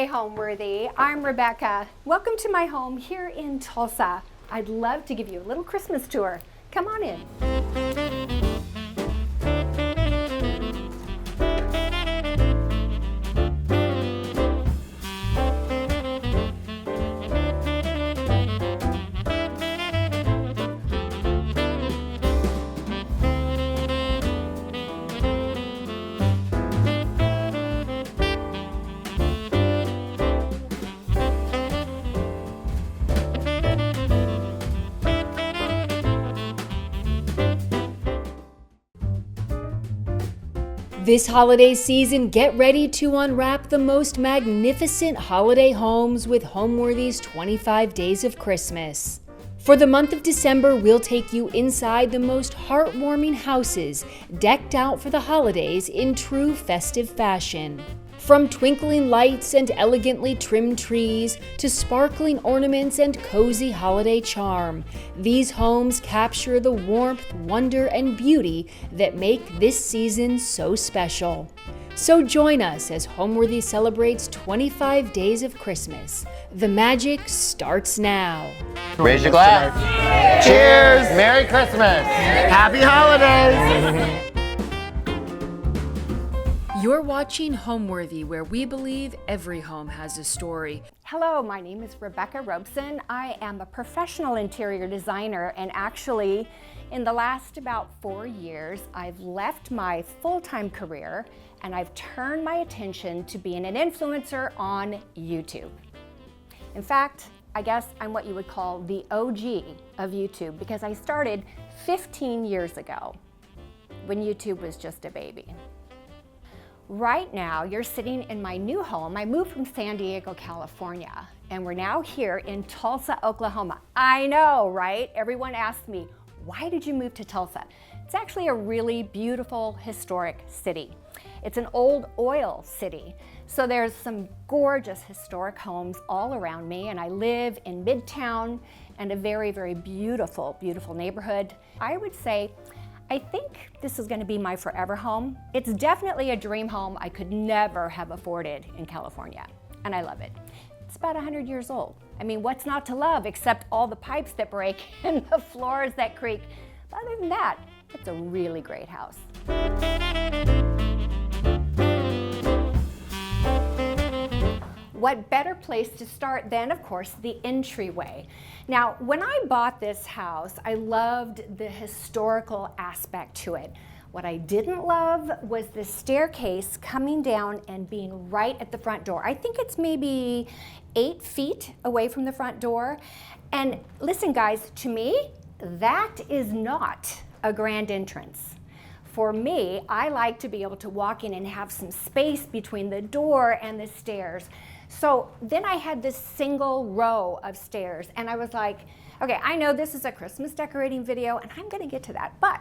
Hey Homeworthy, I'm Rebecca. Welcome to my home here in Tulsa. I'd love to give you a little Christmas tour. Come on in. This holiday season, get ready to unwrap the most magnificent holiday homes with Homeworthy's 25 Days of Christmas. For the month of December, we'll take you inside the most heartwarming houses, decked out for the holidays in true festive fashion. From twinkling lights and elegantly trimmed trees to sparkling ornaments and cozy holiday charm, these homes capture the warmth, wonder, and beauty that make this season so special. So join us as Homeworthy celebrates 25 Days of Christmas. The magic starts now. Raise your glass. Cheers! Merry Christmas! Happy holidays! You're watching Homeworthy, where we believe every home has a story. Hello, my name is Rebecca Robeson. I am a professional interior designer, and actually in the last about 4 years, I've left my full-time career and I've turned my attention to being an influencer on YouTube. In fact, I guess I'm what you would call the OG of YouTube, because I started 15 years ago when YouTube was just a baby. Right now, you're sitting in my new home. I moved from San Diego, California, and we're now here in Tulsa, Oklahoma. I know, right? Everyone asks me, why did you move to Tulsa? It's actually a really beautiful, historic city. It's an old oil city, so there's some gorgeous historic homes all around me, and I live in Midtown and a very, very beautiful, beautiful neighborhood. I would say, I think this is going to be my forever home. It's definitely a dream home I could never have afforded in California, and I love it. It's about 100 years old. I mean, what's not to love except all the pipes that break and the floors that creak? But other than that, it's a really great house. What better place to start than, of course, the entryway. Now, when I bought this house, I loved the historical aspect to it. What I didn't love was the staircase coming down and being right at the front door. I think it's maybe 8 feet away from the front door. And listen, guys, to me, that is not a grand entrance. For me, I like to be able to walk in and have some space between the door and the stairs. So then I had this single row of stairs, and I was like, okay, I know this is a Christmas decorating video, and I'm gonna get to that, but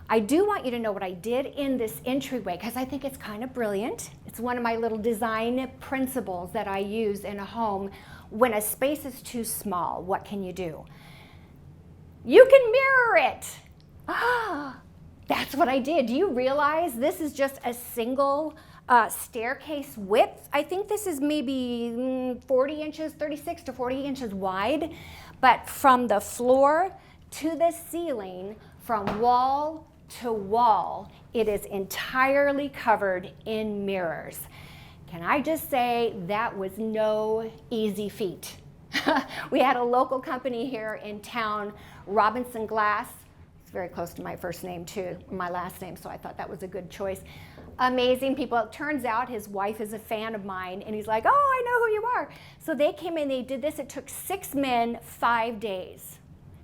I do want you to know what I did in this entryway, because I think it's kind of brilliant. It's one of my little design principles that I use in a home. When a space is too small, what can you do? You can mirror it. Ah, that's what I did. Do you realize this is just a single staircase width? I think this is maybe 40 inches, 36 to 40 inches wide, but from the floor to the ceiling, from wall to wall, it is entirely covered in mirrors. Can I just say that was no easy feat? We had a local company here in town, Robinson Glass. It's very close to my first name too, my last name, so I thought that was a good choice. Amazing people. It turns out his wife is a fan of mine, and he's like, oh, I know who you are. So they came in, they did this. It took 6 men, 5 days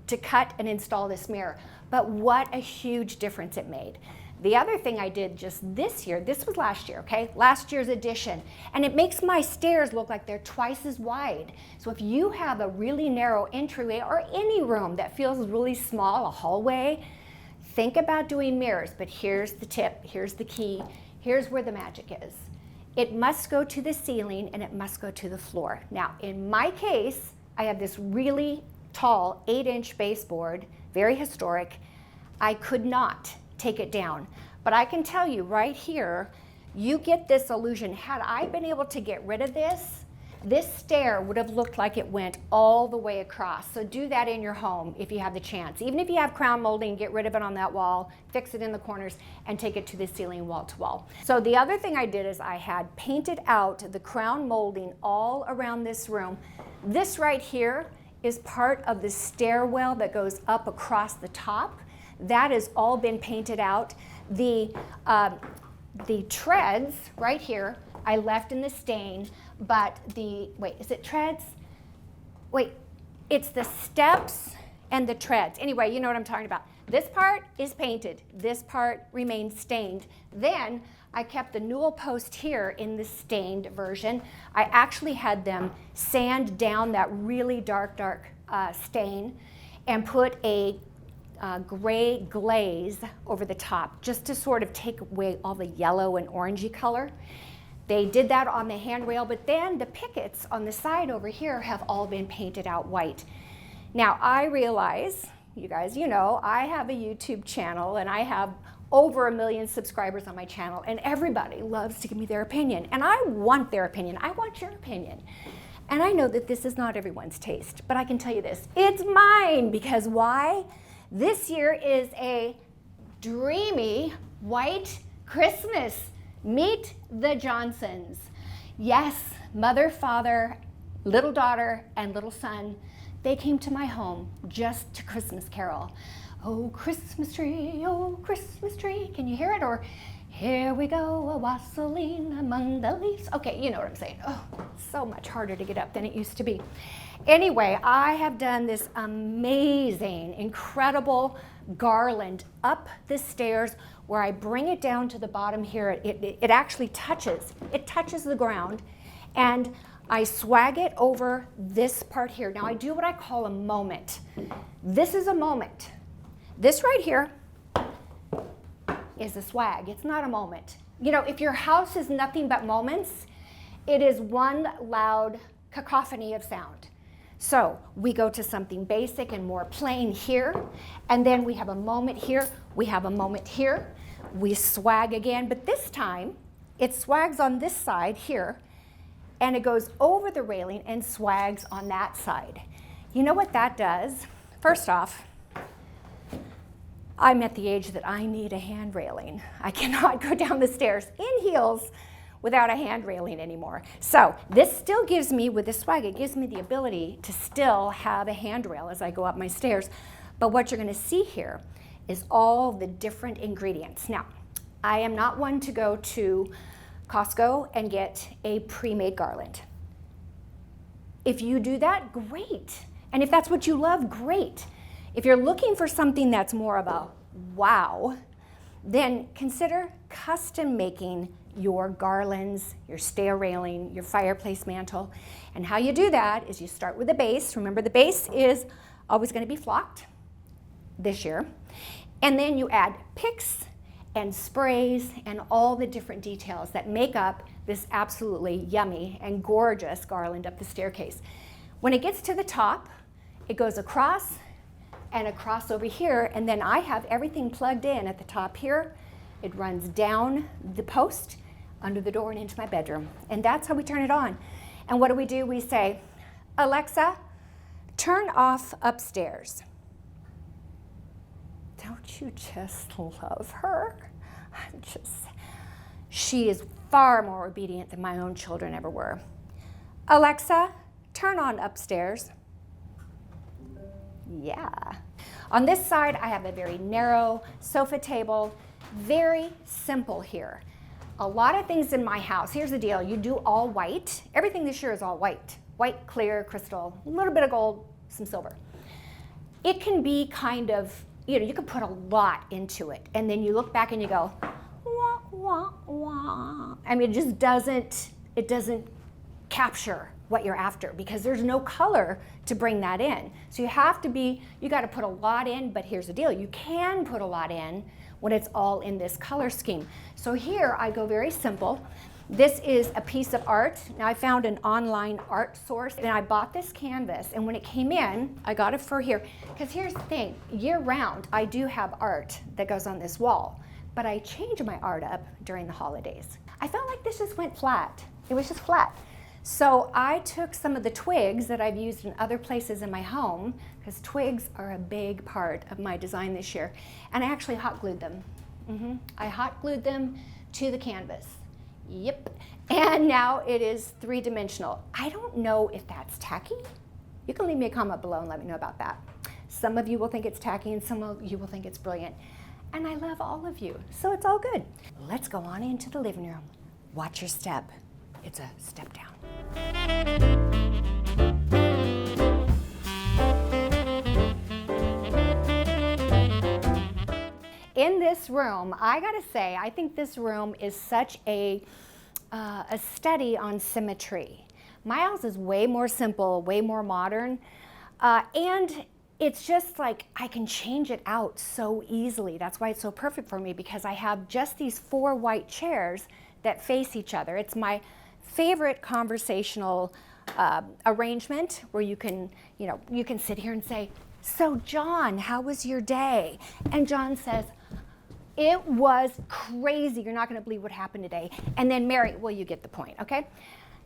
to cut and install this mirror. But what a huge difference it made. The other thing I did just this year, this was last year, okay? Last year's edition. And it makes my stairs look like they're twice as wide. So if you have a really narrow entryway or any room that feels really small, a hallway, think about doing mirrors. But here's the tip, here's the key, here's where the magic is. It must go to the ceiling and it must go to the floor. Now, in my case, I have this really tall 8-inch baseboard, very historic. I could not take it down. But I can tell you right here, you get this illusion. Had I been able to get rid of this, this stair would have looked like it went all the way across. So do that in your home if you have the chance. Even if you have crown molding, get rid of it on that wall, fix it in the corners, and take it to the ceiling wall to wall. So the other thing I did is I had painted out the crown molding all around this room. This right here is part of the stairwell that goes up across the top. That has all been painted out. The treads right here, I left in the stain, but wait, is it treads? Wait, it's the steps and the treads. Anyway, you know what I'm talking about. This part is painted. This part remains stained. Then I kept the newel post here in the stained version. I actually had them sand down that really dark stain and put a gray glaze over the top just to sort of take away all the yellow and orangey color. They did that on the handrail, but then the pickets on the side over here have all been painted out white. Now I realize, you guys, you know, I have a YouTube channel and I have over 1 million subscribers on my channel, and everybody loves to give me their opinion, and I want their opinion. I want your opinion. And I know that this is not everyone's taste, but I can tell you this, it's mine, because why? This year is a dreamy white Christmas. Meet the Johnsons. Yes, mother, father, little daughter, and little son, they came to my home just to Christmas carol. Oh, Christmas tree, oh, Christmas tree. Can you hear it? Or, here we go, a wassailing among the leaves. Okay, you know what I'm saying. Oh, so much harder to get up than it used to be. Anyway, I have done this amazing, incredible garland up the stairs where I bring it down to the bottom here. It actually touches the ground, and I swag it over this part here. Now I do what I call a moment. This is a moment. This right here is a swag. It's not a moment. You know, if your house is nothing but moments, it is one loud cacophony of sound. So we go to something basic and more plain here, and then we have a moment here, we have a moment here, we swag again, but this time it swags on this side here, and it goes over the railing and swags on that side. You know what that does? First off, I'm at the age that I need a hand railing. I cannot go down the stairs in heels without a hand railing anymore. So this still gives me, with this swag, it gives me the ability to still have a handrail as I go up my stairs. But what you're gonna see here is all the different ingredients. Now, I am not one to go to Costco and get a pre-made garland. If you do that, great. And if that's what you love, great. If you're looking for something that's more of a wow, then consider custom making your garlands, your stair railing, your fireplace mantle. And how you do that is you start with the base. Remember, the base is always going to be flocked this year. And then you add picks and sprays and all the different details that make up this absolutely yummy and gorgeous garland up the staircase. When it gets to the top, it goes across and across over here, and then I have everything plugged in at the top here. It runs down the post, under the door, and into my bedroom. And that's how we turn it on. And what do? We say, Alexa, turn off upstairs. Don't you just love her? She is far more obedient than my own children ever were. Alexa, turn on upstairs. Yeah. On this side, I have a very narrow sofa table, very simple here. A lot of things in my house, here's the deal, you do all white. Everything this year is all white. White, clear, crystal, a little bit of gold, some silver. It can be kind of, you know, you can put a lot into it, and then you look back and you go, wah, wah, wah. I mean, it doesn't capture what you're after, because there's no color to bring that in. So you got to put a lot in, but here's the deal, you can put a lot in when it's all in this color scheme. So here I go very simple. This is a piece of art. Now I found an online art source, and I bought this canvas, and when it came in, I got it for here, because here's the thing, year round I do have art that goes on this wall, but I change my art up during the holidays. I felt like this just went flat. It was just flat. So I took some of the twigs that I've used in other places in my home, because twigs are a big part of my design this year, and I actually hot glued them. I hot glued them to the canvas. Yep. And now it is 3-dimensional. I don't know if that's tacky. You can leave me a comment below and let me know about that. Some of you will think it's tacky and some of you will think it's brilliant. And I love all of you, so it's all good. Let's go on into the living room. Watch your step. It's a step down. In this room, I gotta say, I think this room is such a study on symmetry. My house is way more simple, way more modern, and it's just like I can change it out so easily. That's why it's so perfect for me, because I have just these 4 white chairs that face each other. It's my favorite conversational arrangement where you can sit here and say, "So John, how was your day?" And John says, "It was crazy. You're not going to believe what happened today." And then Mary, well, you get the point, okay?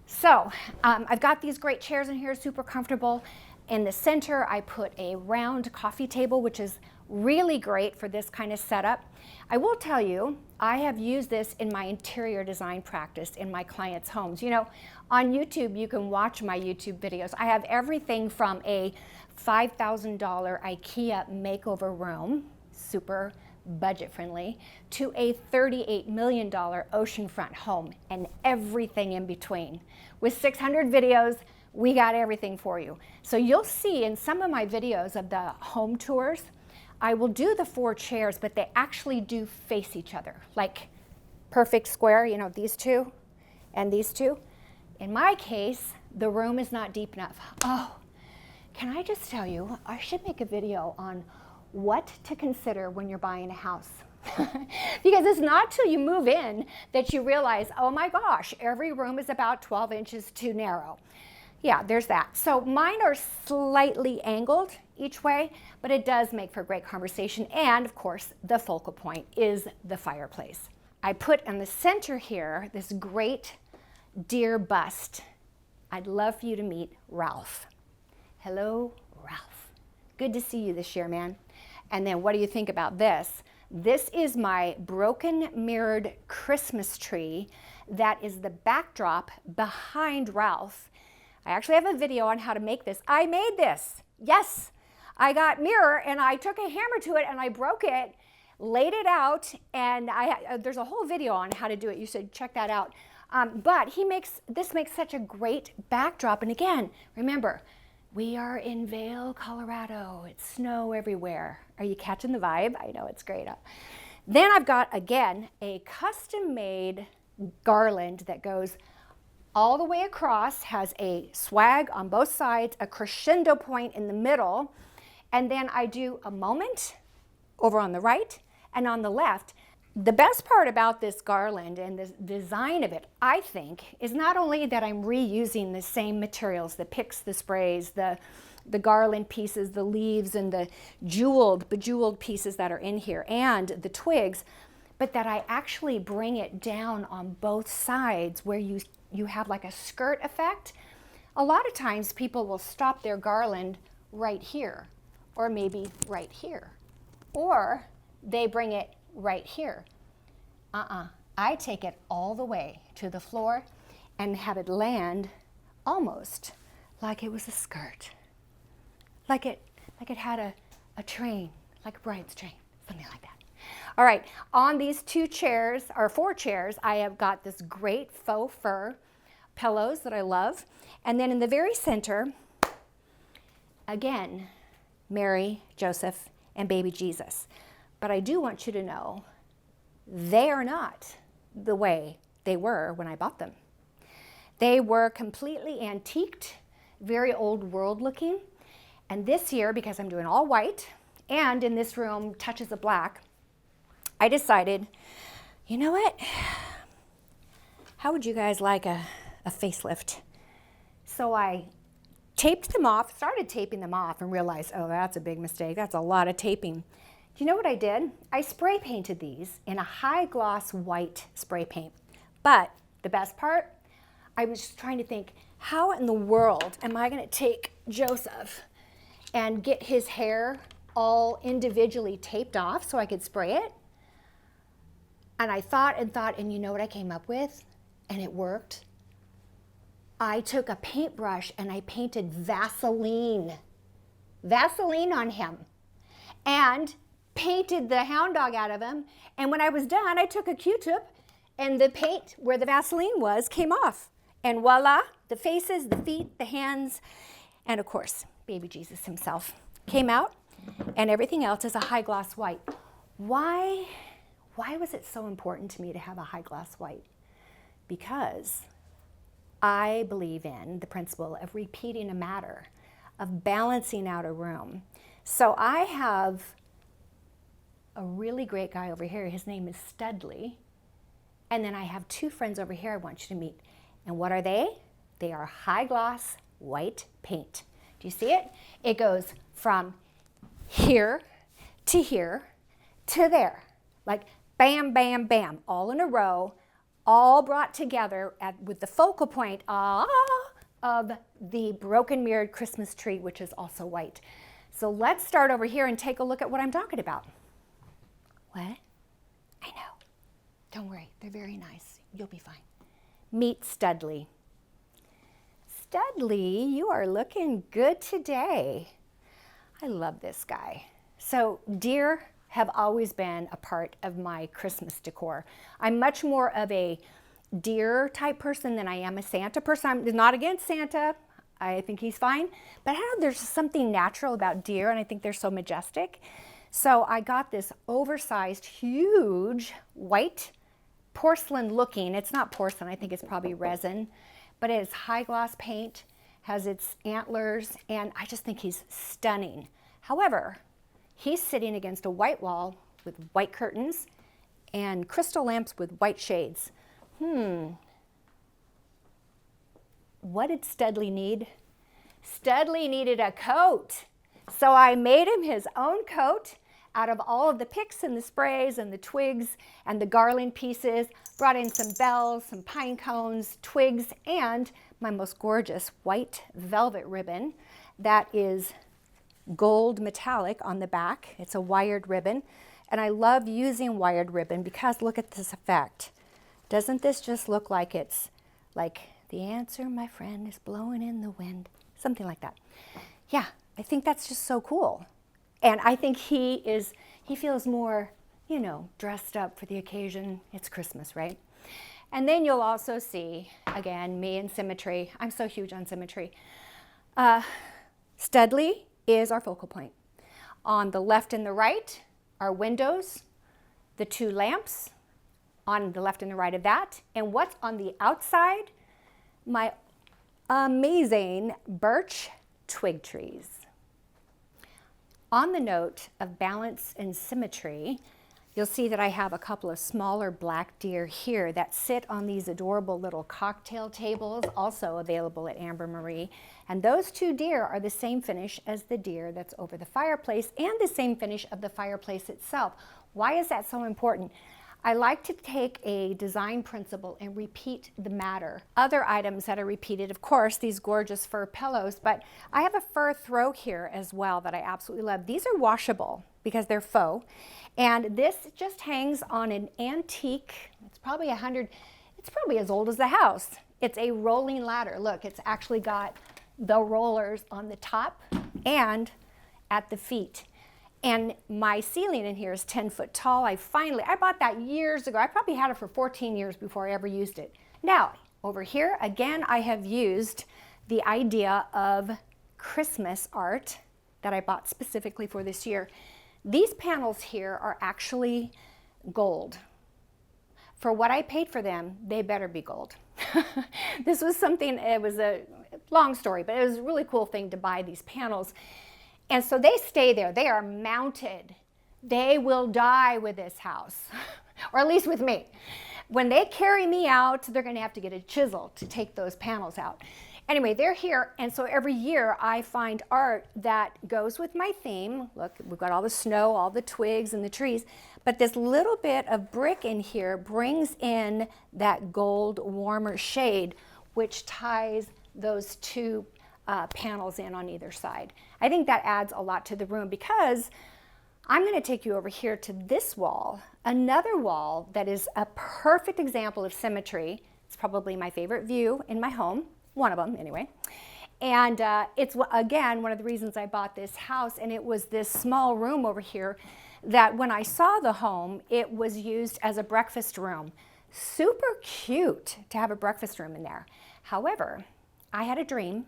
So I've got these great chairs in here, super comfortable. In the center, I put a round coffee table, which is really great for this kind of setup. I will tell you, I have used this in my interior design practice in my clients' homes. You know, on YouTube, you can watch my YouTube videos. I have everything from a $5,000 IKEA makeover room, super budget friendly, to a $38 million oceanfront home and everything in between. With 600 videos, we got everything for you. So you'll see in some of my videos of the home tours, I will do the 4 chairs, but they actually do face each other, like perfect square, you know, these 2 and these 2. In my case, the room is not deep enough. Oh, can I just tell you, I should make a video on what to consider when you're buying a house. Because it's not till you move in that you realize, oh my gosh, every room is about 12 inches too narrow. Yeah, there's that. So mine are slightly angled each way, but it does make for great conversation. And of course, the focal point is the fireplace. I put in the center here this great deer bust. I'd love for you to meet Ralph. Hello, Ralph. Good to see you this year, man. And then what do you think about this? This is my broken mirrored Christmas tree that is the backdrop behind Ralph. I actually have a video on how to make this. I made this. Yes, I got mirror and I took a hammer to it and I broke it, laid it out, and there's a whole video on how to do it. You should check that out. But this makes such a great backdrop. And again, remember, we are in Vail, Colorado. It's snow everywhere. Are you catching the vibe? I know it's great. Then I've got, again, a custom-made garland that goes all the way across, has a swag on both sides, a crescendo point in the middle, and then I do a moment over on the right and on the left. The best part about this garland and the design of it, I think, is not only that I'm reusing the same materials, the picks, the sprays, the garland pieces, the leaves, and the bejeweled pieces that are in here, and the twigs, but that I actually bring it down on both sides where you have like a skirt effect. A lot of times people will stop their garland right here, or maybe right here, or they bring it right here. I take it all the way to the floor and have it land almost like it was a skirt, like it had a train, like a bride's train, something like that. All right, on these 2 chairs, or 4 chairs, I have got this great faux fur pillows that I love. And then in the very center, again, Mary, Joseph, and baby Jesus. But I do want you to know, they are not the way they were when I bought them. They were completely antiqued, very old world looking. And this year, because I'm doing all white, and in this room, touches of black, I decided, you know what? How would you guys like a facelift? So I taped them off, started taping them off, and realized, oh, that's a big mistake. That's a lot of taping. Do you know what I did? I spray painted these in a high gloss white spray paint. But the best part, I was just trying to think, how in the world am I going to take Joseph and get his hair all individually taped off so I could spray it? And I thought, and you know what I came up with? And it worked. I took a paintbrush and I painted Vaseline on him, and painted the hound dog out of him. And when I was done, I took a Q-tip and the paint where the Vaseline was came off. And voila, the faces, the feet, the hands, and of course, baby Jesus himself came out, and everything else is a high gloss white. Why was it so important to me to have a high gloss white? Because I believe in the principle of repeating a matter, of balancing out a room. So I have a really great guy over here. His name is Studley. And then I have two friends over here I want you to meet. And what are they? They are high gloss white paint. Do you see it? It goes from here to there. Like bam, bam, bam, all in a row, all brought together with the focal point of the broken mirrored Christmas tree, which is also white. So let's start over here and take a look at what I'm talking about. What? I know. Don't worry, they're very nice. You'll be fine. Meet Studley. Studley, you are looking good today. I love this guy. So deer have always been a part of my Christmas decor. I'm much more of a deer type person than I am a Santa person. I'm not against Santa. I think he's fine. But I don't know, there's something natural about deer, and I think they're so majestic. So I got this oversized, huge, white, porcelain looking, it's not porcelain, I think it's probably resin, but it is high gloss paint, has its antlers, and I just think he's stunning. However, he's sitting against a white wall with white curtains and crystal lamps with white shades. What did Studley need? Studley needed a coat. So I made him his own coat out of all of the picks and the sprays and the twigs and the garland pieces, brought in some bells, some pine cones, twigs, and my most gorgeous white velvet ribbon that is gold metallic on the back. It's a wired ribbon, and I love using wired ribbon because look at this effect. Doesn't this just look like it's like the answer, my friend, is blowing in the wind? Something like that. Yeah, I think that's just so cool. And I think he feels more, you know, dressed up for the occasion. It's Christmas, right? And then you'll also see, again, me in symmetry. I'm so huge on symmetry. Studley is our focal point. On the left and the right are windows, the two lamps on the left and the right of that. And what's on the outside? My amazing birch twig trees. On the note of balance and symmetry, you'll see that I have a couple of smaller black deer here that sit on these adorable little cocktail tables, also available at Amber Marie. And those two deer are the same finish as the deer that's over the fireplace and the same finish of the fireplace itself. Why is that so important? I like to take a design principle and repeat the matter. Other items that are repeated, of course, these gorgeous fur pillows, but I have a fur throw here as well that I absolutely love. These are washable because they're faux, and this just hangs on an antique, it's probably as old as the house. It's a rolling ladder. Look, it's actually got the rollers on the top and at the feet. And my ceiling in here is 10 foot tall. I bought that years ago. I probably had it for 14 years before I ever used it. Now, over here, again, I have used the idea of Christmas art that I bought specifically for this year. These panels here are actually gold. For what I paid for them, they better be gold. This was something, it was a long story, but it was a really cool thing to buy these panels. And so they stay there. They are mounted. They will die with this house, or at least with me. When they carry me out, they're going to have to get a chisel to take those panels out. Anyway, they're here, and so every year I find art that goes with my theme. Look, we've got all the snow, all the twigs and the trees, but this little bit of brick in here brings in that gold warmer shade. which ties those two panels in on either side. I think that adds a lot to the room because I'm going to take you over here to this wall, another wall that is a perfect example of symmetry. It's probably my favorite view in my home, one of them anyway. And it's, again, one of the reasons I bought this house, and it was this small room over here that when I saw the home, it was used as a breakfast room. Super cute to have a breakfast room in there. However, I had a dream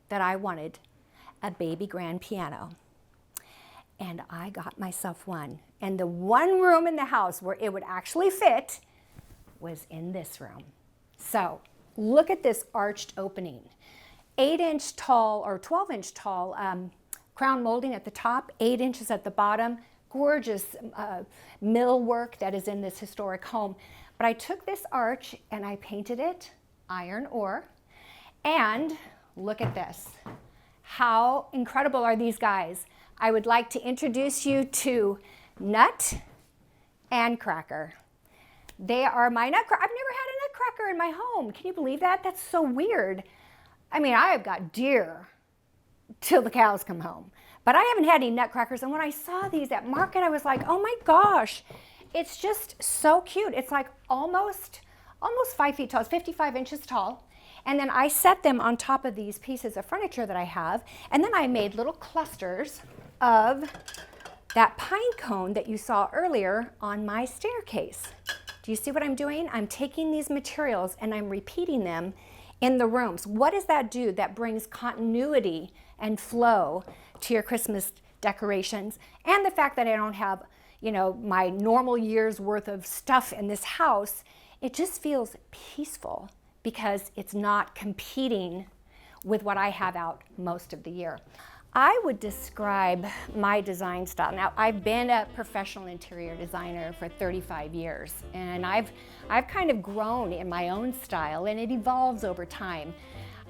that I wanted a baby grand piano. And I got myself one. And the one room in the house where it would actually fit was in this room. So look at this arched opening. 8-inch tall or 12-inch tall crown molding at the top, 8 inches at the bottom. Gorgeous millwork that is in this historic home. But I took this arch and I painted it iron ore. And look at this. How incredible are these guys? I would like to introduce you to Nut and Cracker. They are my nutcracker. I've never had a nutcracker in my home. Can you believe that? That's so weird. I mean, I have got deer till the cows come home, but I haven't had any nutcrackers. And when I saw these at market, I was like, oh my gosh, it's just so cute. It's like almost 5 feet tall. It's 55 inches tall. And then I set them on top of these pieces of furniture that I have. And then I made little clusters of that pine cone that you saw earlier on my staircase. Do you see what I'm doing? I'm taking these materials and I'm repeating them in the rooms. What does that do? That brings continuity and flow to your Christmas decorations. And the fact that I don't have, you know, my normal year's worth of stuff in this house, it just feels peaceful because it's not competing with what I have out most of the year. I would describe my design style. Now, I've been a professional interior designer for 35 years, and I've kind of grown in my own style, and it evolves over time.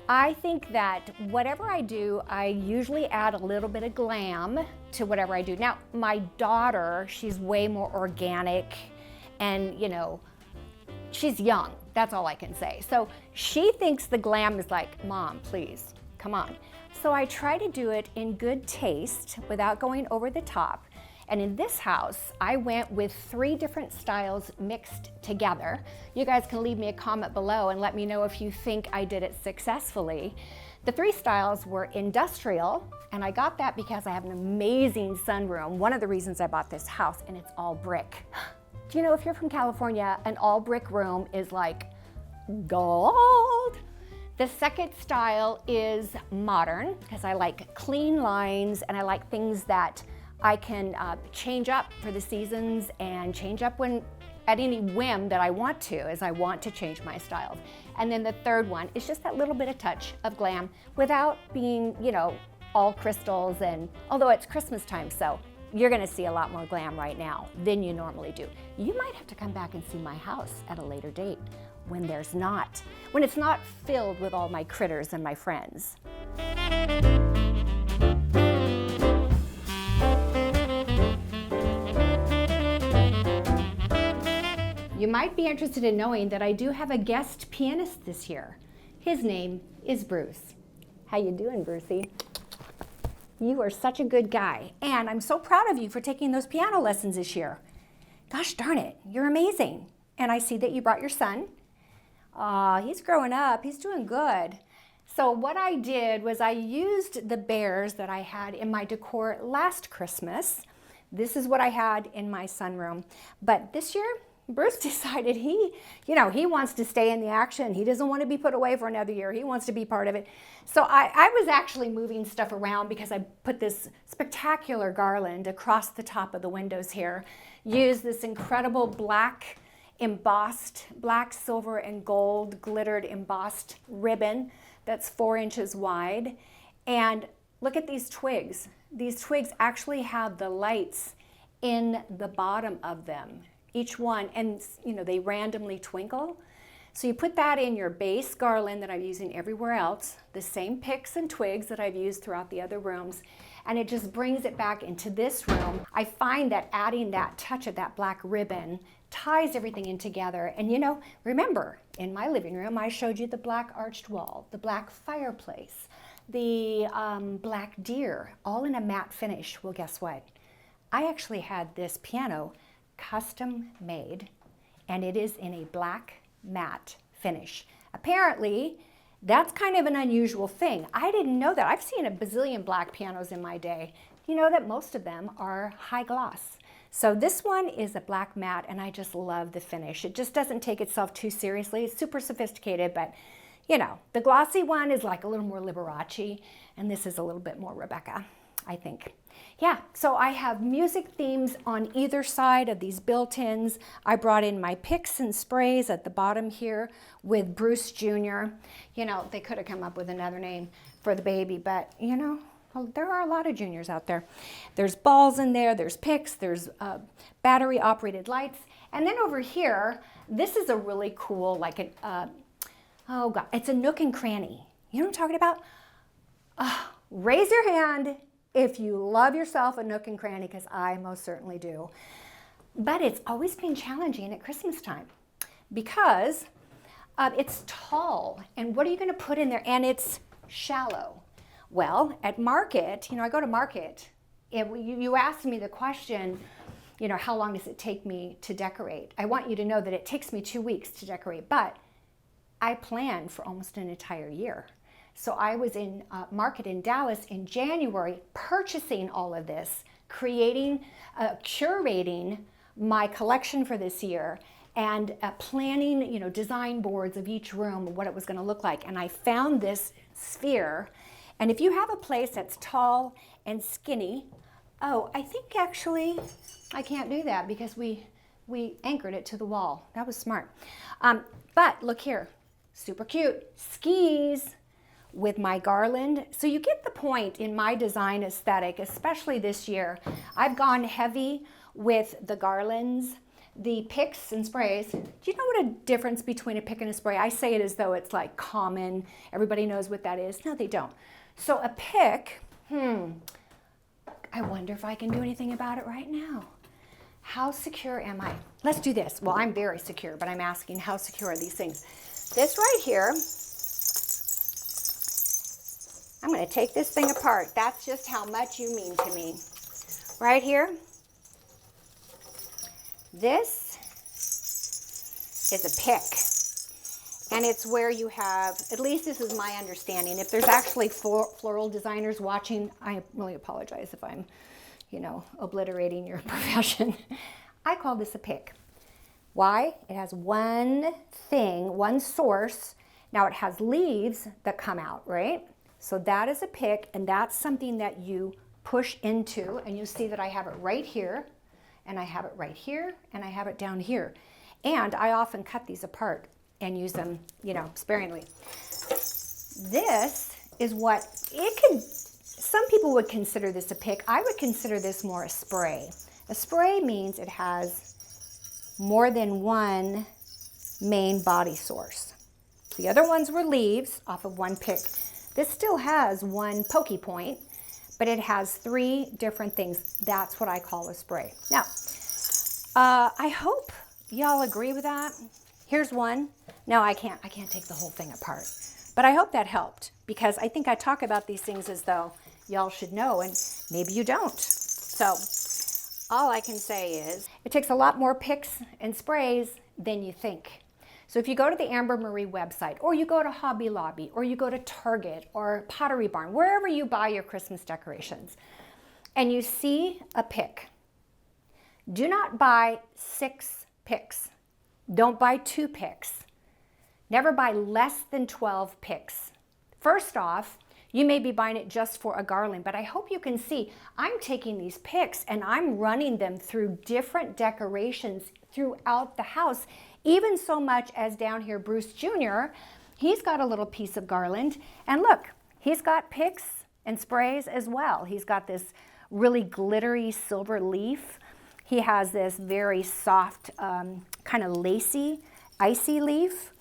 I think that whatever I do, I usually add a little bit of glam to whatever I do. Now, my daughter, she's way more organic, and you know, she's young. That's all I can say. So she thinks the glam is like, Mom, please, come on. So I try to do it in good taste without going over the top. And in this house, I went with 3 different styles mixed together. You guys can leave me a comment below and let me know if you think I did it successfully. The 3 styles were industrial, and I got that because I have an amazing sunroom. One of the reasons I bought this house, and it's all brick. Do you know, if you're from California, an all brick room is like gold. The second style is modern because I like clean lines and I like things that I can change up for the seasons and change up when at any whim that I want to, as I want to change my styles. And then the third one is just that little bit of touch of glam without being, you know, all crystals, and although it's Christmas time, so you're gonna see a lot more glam right now than you normally do. You might have to come back and see my house at a later date when it's not filled with all my critters and my friends. You might be interested in knowing that I do have a guest pianist this year. His name is Bruce. How you doing, Brucey? You are such a good guy, and I'm so proud of you for taking those piano lessons this year. Gosh darn it, you're amazing. And I see that you brought your son. He's growing up, he's doing good. So what I did was I used the bears that I had in my decor last Christmas. This is what I had in my sunroom. But this year, Bruce decided he wants to stay in the action. He doesn't want to be put away for another year. He wants to be part of it. So I was actually moving stuff around because I put this spectacular garland across the top of the windows here. Used this incredible black embossed, black, silver, and gold glittered embossed ribbon that's 4 inches wide. And look at these twigs. These twigs actually have the lights in the bottom of them, each one, and you know, they randomly twinkle. So you put that in your base garland that I'm using everywhere else, the same picks and twigs that I've used throughout the other rooms, and it just brings it back into this room. I find that adding that touch of that black ribbon ties everything in together. And you know, remember, in my living room, I showed you the black arched wall, the black fireplace, the black deer, all in a matte finish. Well, guess what? I actually had this piano custom made, and it is in a black matte finish. Apparently, that's kind of an unusual thing. I didn't know that. I've seen a bazillion black pianos in my day. You know that most of them are high gloss. So this one is a black matte, and I just love the finish. It just doesn't take itself too seriously. It's super sophisticated, but you know, the glossy one is like a little more Liberace, and this is a little bit more Rebecca, I think. Yeah, so I have music themes on either side of these built-ins. I brought in my picks and sprays at the bottom here with Bruce Jr. You know, they could have come up with another name for the baby, but you know, there are a lot of juniors out there. There's balls in there, there's picks, there's battery operated lights. And then over here, this is a really cool, like an, oh God, it's a nook and cranny. You know what I'm talking about? Raise your hand if you love yourself a nook and cranny, because I most certainly do. But it's always been challenging at Christmas time because it's tall. And what are you going to put in there? And it's shallow. Well, at market, you know, I go to market. You asked me the question, you know, how long does it take me to decorate? I want you to know that it takes me 2 weeks to decorate, but I plan for almost an entire year. So I was in market in Dallas in January, purchasing all of this, creating, curating my collection for this year, and planning, you know, design boards of each room, what it was going to look like. And I found this sphere. And if you have a place that's tall and skinny, oh, I think actually I can't do that because we anchored it to the wall. That was smart. But look here, super cute skis with my garland. So you get the point in my design aesthetic, especially this year. I've gone heavy with the garlands, the picks and sprays. Do you know what a difference between a pick and a spray? I say it as though it's like common. Everybody knows what that is. No, they don't. So a pick, I wonder if I can do anything about it right now. How secure am I? Let's do this. Well, I'm very secure, but I'm asking how secure are these things? This right here, I'm going to take this thing apart. That's just how much you mean to me. Right here, this is a pick. And it's where you have, at least this is my understanding. If there's actually floral designers watching, I really apologize if I'm, you know, obliterating your profession. I call this a pick. Why? It has one thing, one source. Now it has leaves that come out, right? So that is a pick, and that's something that you push into, and you see that I have it right here, and I have it right here, and I have it down here. And I often cut these apart and use them, you know, sparingly. This is what it could, some people would consider this a pick. I would consider this more a spray. A spray means it has more than one main body source. The other ones were leaves off of one pick. This still has one pokey point, but it has 3 different things. That's what I call a spray. Now, I hope y'all agree with that. Here's one. No, I can't take the whole thing apart. But I hope that helped, because I think I talk about these things as though y'all should know, and maybe you don't. So all I can say is it takes a lot more picks and sprays than you think. So if you go to the Amber Marie website, or you go to Hobby Lobby, or you go to Target or Pottery Barn, wherever you buy your Christmas decorations, and you see a pick, do not buy 6 picks. Don't buy 2 picks. Never buy less than 12 picks. First off, you may be buying it just for a garland, but I hope you can see I'm taking these picks and I'm running them through different decorations throughout the house, even so much as down here, Bruce Jr., he's got a little piece of garland, and look, he's got picks and sprays as well. He's got this really glittery silver leaf. He has this very soft, kind of lacy, icy leaf.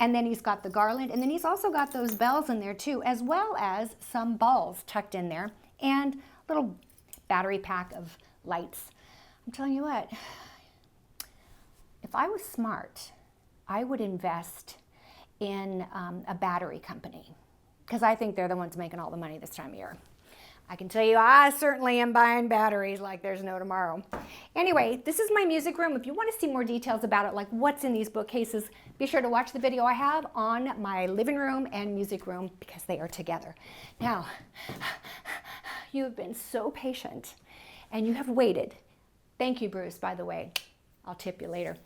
And then he's got the garland, and then he's also got those bells in there too, as well as some balls tucked in there, and a little battery pack of lights. I'm telling you what, if I was smart, I would invest in a battery company, because I think they're the ones making all the money this time of year. I can tell you, I certainly am buying batteries like there's no tomorrow. Anyway, this is my music room. If you want to see more details about it, like what's in these bookcases, be sure to watch the video I have on my living room and music room, because they are together. Now, you have been so patient and you have waited. Thank you, Bruce, by the way. I'll tip you later.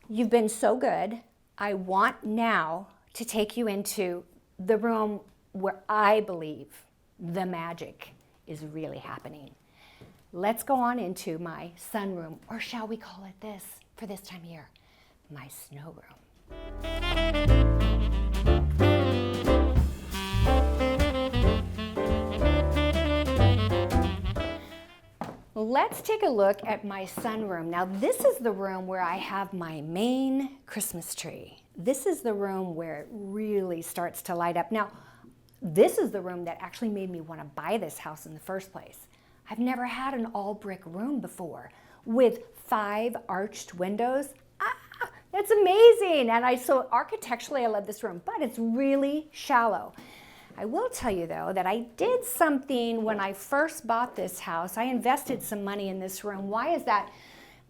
You've been so good. I want now to take you into the room where I believe the magic is really happening. Let's go on into my sunroom, or shall we call it this for this time of year, my snow room. Let's take a look at my sunroom. Now, this is the room where I have my main Christmas tree. This is the room where it really starts to light up. Now, this is the room that actually made me want to buy this house in the first place. I've never had an all brick room before with 5 arched windows. That's amazing. And so architecturally, I love this room, but it's really shallow. I will tell you though that I did something when I first bought this house. I invested some money in this room. Why is that?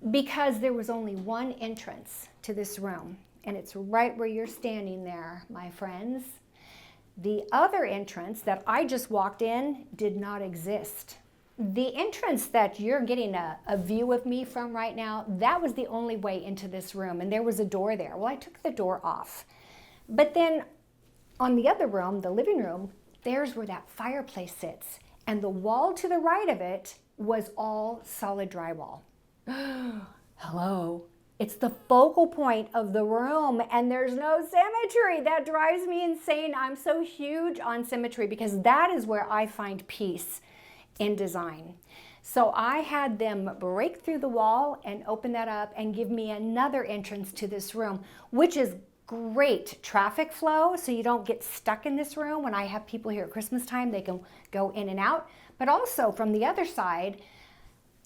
Because there was only one entrance to this room, and it's right where you're standing there, my friends. The other entrance that I just walked in did not exist. The entrance that you're getting a view of me from right now, that was the only way into this room, and there was a door there. Well, I took the door off. But then on the other room, the living room, there's where that fireplace sits, and the wall to the right of it was all solid drywall. Hello. It's the focal point of the room, and there's no symmetry. That drives me insane. I'm so huge on symmetry because that is where I find peace in design. So I had them break through the wall and open that up and give me another entrance to this room, which is great traffic flow, so you don't get stuck in this room. When I have people here at Christmas time, they can go in and out. But also from the other side,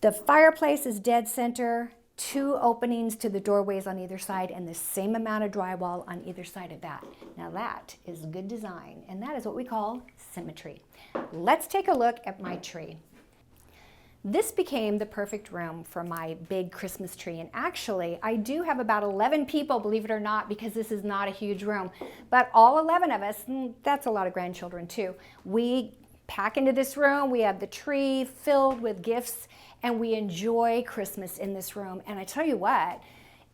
the fireplace is dead center, 2 openings to the doorways on either side, and the same amount of drywall on either side of that. Now that is good design, and that is what we call symmetry. Let's take a look at my tree. This became the perfect room for my big Christmas tree, and actually I do have about 11 people, believe it or not, because this is not a huge room, but all 11 of us, that's a lot of grandchildren too, we pack into this room. We have the tree filled with gifts, and we enjoy Christmas in this room. And I tell you what,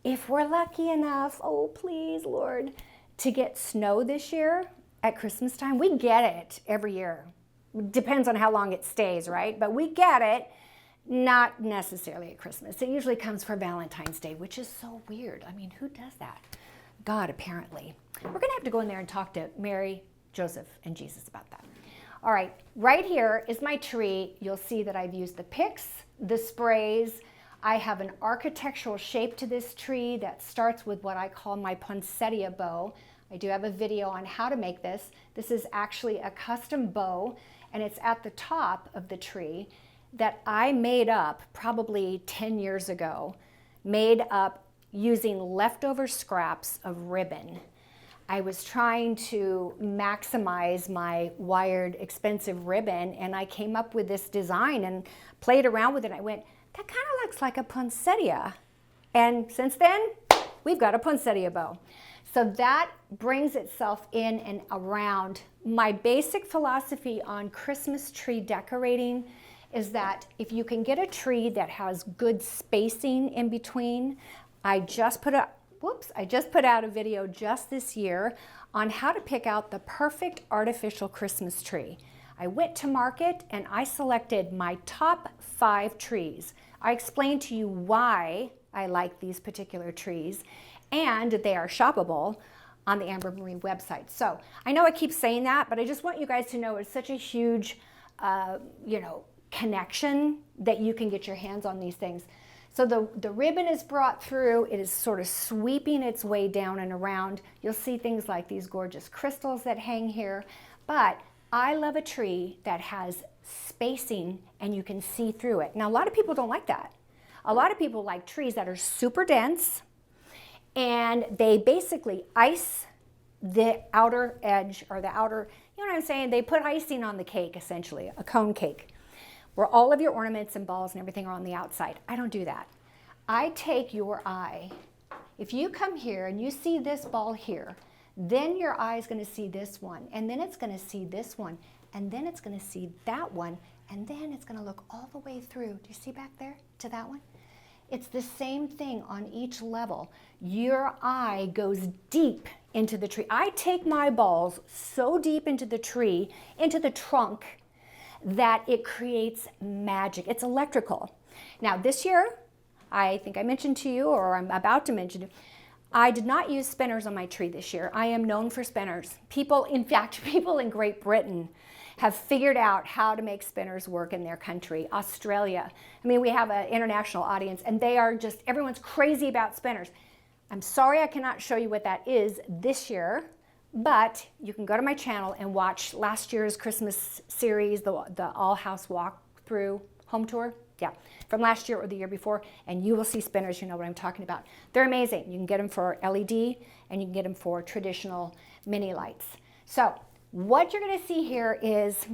if we're lucky enough, oh please Lord, to get snow this year at Christmas time, we get it every year. Depends on how long it stays, right? But we get it, not necessarily at Christmas. It usually comes for Valentine's Day, which is so weird. I mean, who does that? God, apparently. We're gonna have to go in there and talk to Mary, Joseph, and Jesus about that. All right, right here is my tree. You'll see that I've used the picks, the sprays. I have an architectural shape to this tree that starts with what I call my poinsettia bow. I do have a video on how to make this. This is actually a custom bow, and it's at the top of the tree that I made up probably 10 years ago, made up using leftover scraps of ribbon. I was trying to maximize my wired expensive ribbon, and I came up with this design and played around with it. I went, that kind of looks like a poinsettia. And since then, we've got a poinsettia bow. So that brings itself in and around. My basic philosophy on Christmas tree decorating is that if you can get a tree that has good spacing in between, I just put out a video just this year on how to pick out the perfect artificial Christmas tree. I went to market and I selected my top 5 trees. I explained to you why I like these particular trees, and they are shoppable on the Amber Marie website. So I know I keep saying that, but I just want you guys to know it's such a huge, connection that you can get your hands on these things. So the ribbon is brought through, it is sort of sweeping its way down and around. You'll see things like these gorgeous crystals that hang here, but I love a tree that has spacing and you can see through it. Now, a lot of people don't like that. A lot of people like trees that are super dense and they basically ice the outer edge or the outer, you know what I'm saying? They put icing on the cake, essentially, a cone cake, where all of your ornaments and balls and everything are on the outside. I don't do that. I take your eye. If you come here and you see this ball here, then your eye is going to see this one, and then it's going to see this one, and then it's going to see that one, and then it's going to look all the way through. Do you see back there to that one? It's the same thing on each level. Your eye goes deep into the tree. I take my balls so deep into the tree, into the trunk, that it creates magic. It's electrical. Now this year, I think I mentioned to you, or I'm about to mention, I did not use spinners on my tree this year. I am known for spinners. People, in fact, people in Great Britain have figured out how to make spinners work in their country. Australia, I mean, we have an international audience, and they are just, everyone's crazy about spinners. I'm sorry I cannot show you what that is this year, but you can go to my channel and watch last year's Christmas series, the all-house walkthrough home tour. Yeah, from last year or the year before, and you will see spinners. You know what I'm talking about. They're amazing. You can get them for LED, and you can get them for traditional mini lights. So what you're going to see here is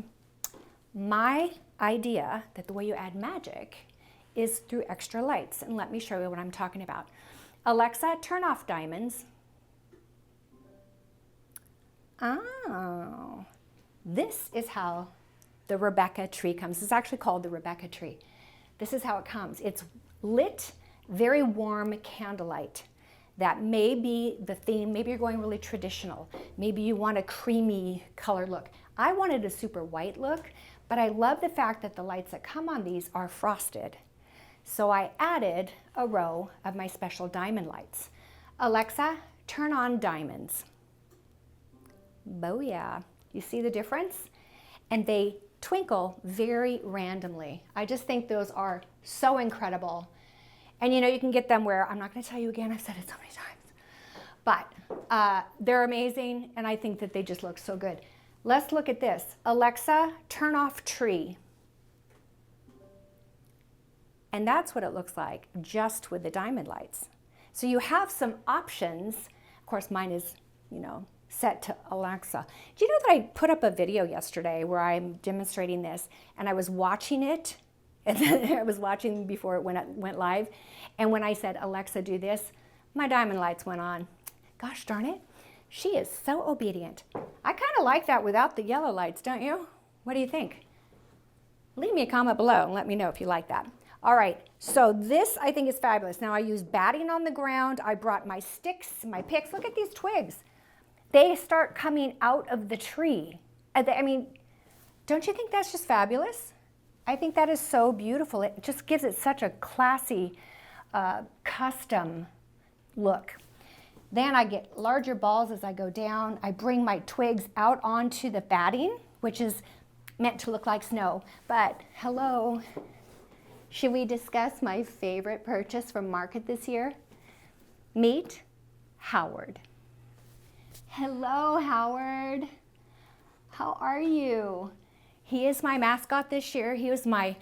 my idea that the way you add magic is through extra lights. And let me show you what I'm talking about. Alexa, turn off diamonds. Oh, this is how the Rebecca tree comes. It's actually called the Rebecca tree. This is how it comes. It's lit, very warm candlelight. That may be the theme. Maybe you're going really traditional. Maybe you want a creamy color look. I wanted a super white look, but I love the fact that the lights that come on these are frosted. So I added a row of my special diamond lights. Alexa, turn on diamonds. Booyah. You see the difference? And they twinkle very randomly. I just think those are so incredible. And you know, you can get them where, I'm not going to tell you again, I've said it so many times, but they're amazing, and I think that they just look so good. Let's look at this. Alexa, turn off tree. And that's what it looks like just with the diamond lights. So you have some options. Of course, mine is, you know, set to Alexa. Do you know that I put up a video yesterday where I'm demonstrating this, and I was watching it, and then I was watching before it went live, and when I said, Alexa, do this, my diamond lights went on. Gosh darn it, she is so obedient. I kind of like that without the yellow lights, don't you? What do you think? Leave me a comment below and let me know if you like that. All right, so this I think is fabulous. Now I use batting on the ground. I brought my sticks, my picks. Look at these twigs. They start coming out of the tree. I mean, don't you think that's just fabulous? I think that is so beautiful. It just gives it such a classy, custom look. Then I get larger balls as I go down. I bring my twigs out onto the batting, which is meant to look like snow. But hello, should we discuss my favorite purchase from Market this year? Meet Howard. Hello, Howard. How are you? He is my mascot this year. He was my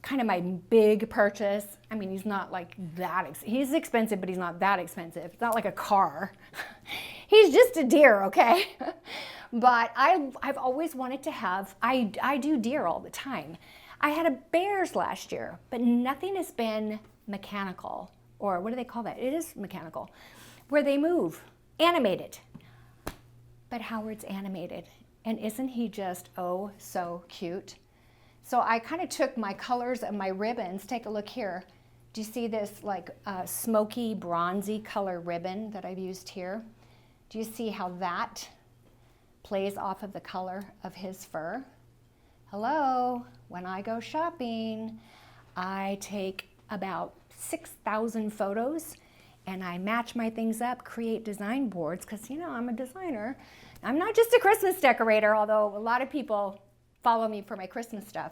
kind of my big purchase. I mean, he's not like that. He's expensive, but he's not that expensive. It's not like a car. He's just a deer, okay? But I've always wanted to have, I do deer all the time. I had a bears last year, but nothing has been mechanical, or what do they call that? It is mechanical, where they move, animated. But Howard's animated, and isn't he just, oh, so cute? So I kind of took my colors and my ribbons. Take a look here. Do you see this like smoky, bronzy color ribbon that I've used here? Do you see how that plays off of the color of his fur? Hello, when I go shopping, I take about 6,000 photos and I match my things up, create design boards, because you know, I'm a designer. I'm not just a Christmas decorator, although a lot of people follow me for my Christmas stuff.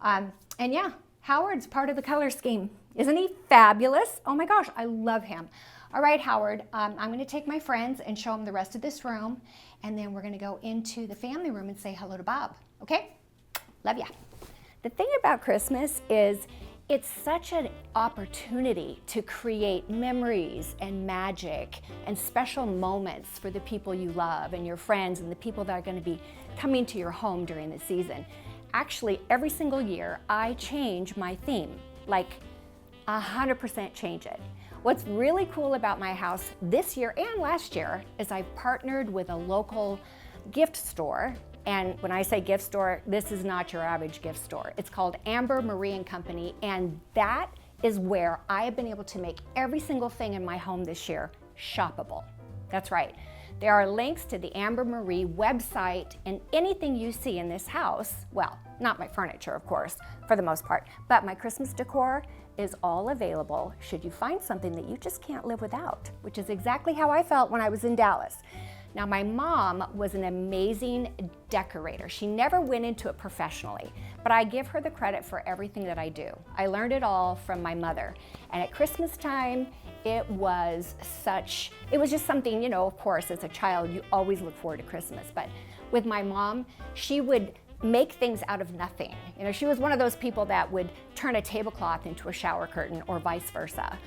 And yeah, Howard's part of the color scheme. Isn't he fabulous? Oh my gosh, I love him. All right, Howard, I'm gonna take my friends and show them the rest of this room, and then we're gonna go into the family room and say hello to Bob, okay? Love ya. The thing about Christmas is It's such an opportunity to create memories and magic and special moments for the people you love and your friends and the people that are going to be coming to your home during the season. Actually, every single year I change my theme, like 100% change it. What's really cool about my house this year and last year is I've partnered with a local gift store. And when I say gift store, this is not your average gift store. It's called Amber Marie and Company, and that is where I have been able to make every single thing in my home this year shoppable. That's right. There are links to the Amber Marie website, and anything you see in this house, well, not my furniture, of course, for the most part, but my Christmas decor is all available should you find something that you just can't live without, which is exactly how I felt when I was in Dallas. Now, my mom was an amazing decorator. She never went into it professionally, but I give her the credit for everything that I do. I learned it all from my mother. And at Christmas time, it was just something, you know, of course, as a child, you always look forward to Christmas. But with my mom, she would make things out of nothing. You know, she was one of those people that would turn a tablecloth into a shower curtain or vice versa.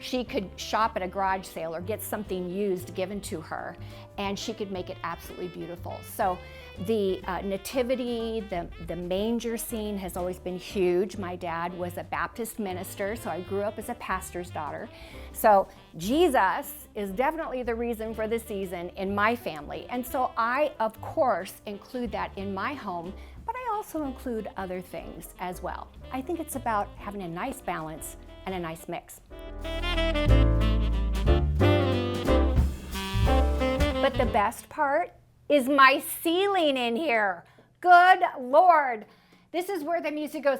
She could shop at a garage sale or get something used given to her, and she could make it absolutely beautiful. So the nativity, the manger scene has always been huge. My dad was a Baptist minister, so I grew up as a pastor's daughter. So Jesus is definitely the reason for the season in my family. And so I, of course, include that in my home, but I also include other things as well. I think it's about having a nice balance and a nice mix. But the best part is my ceiling in here. Good Lord. This is where the music goes.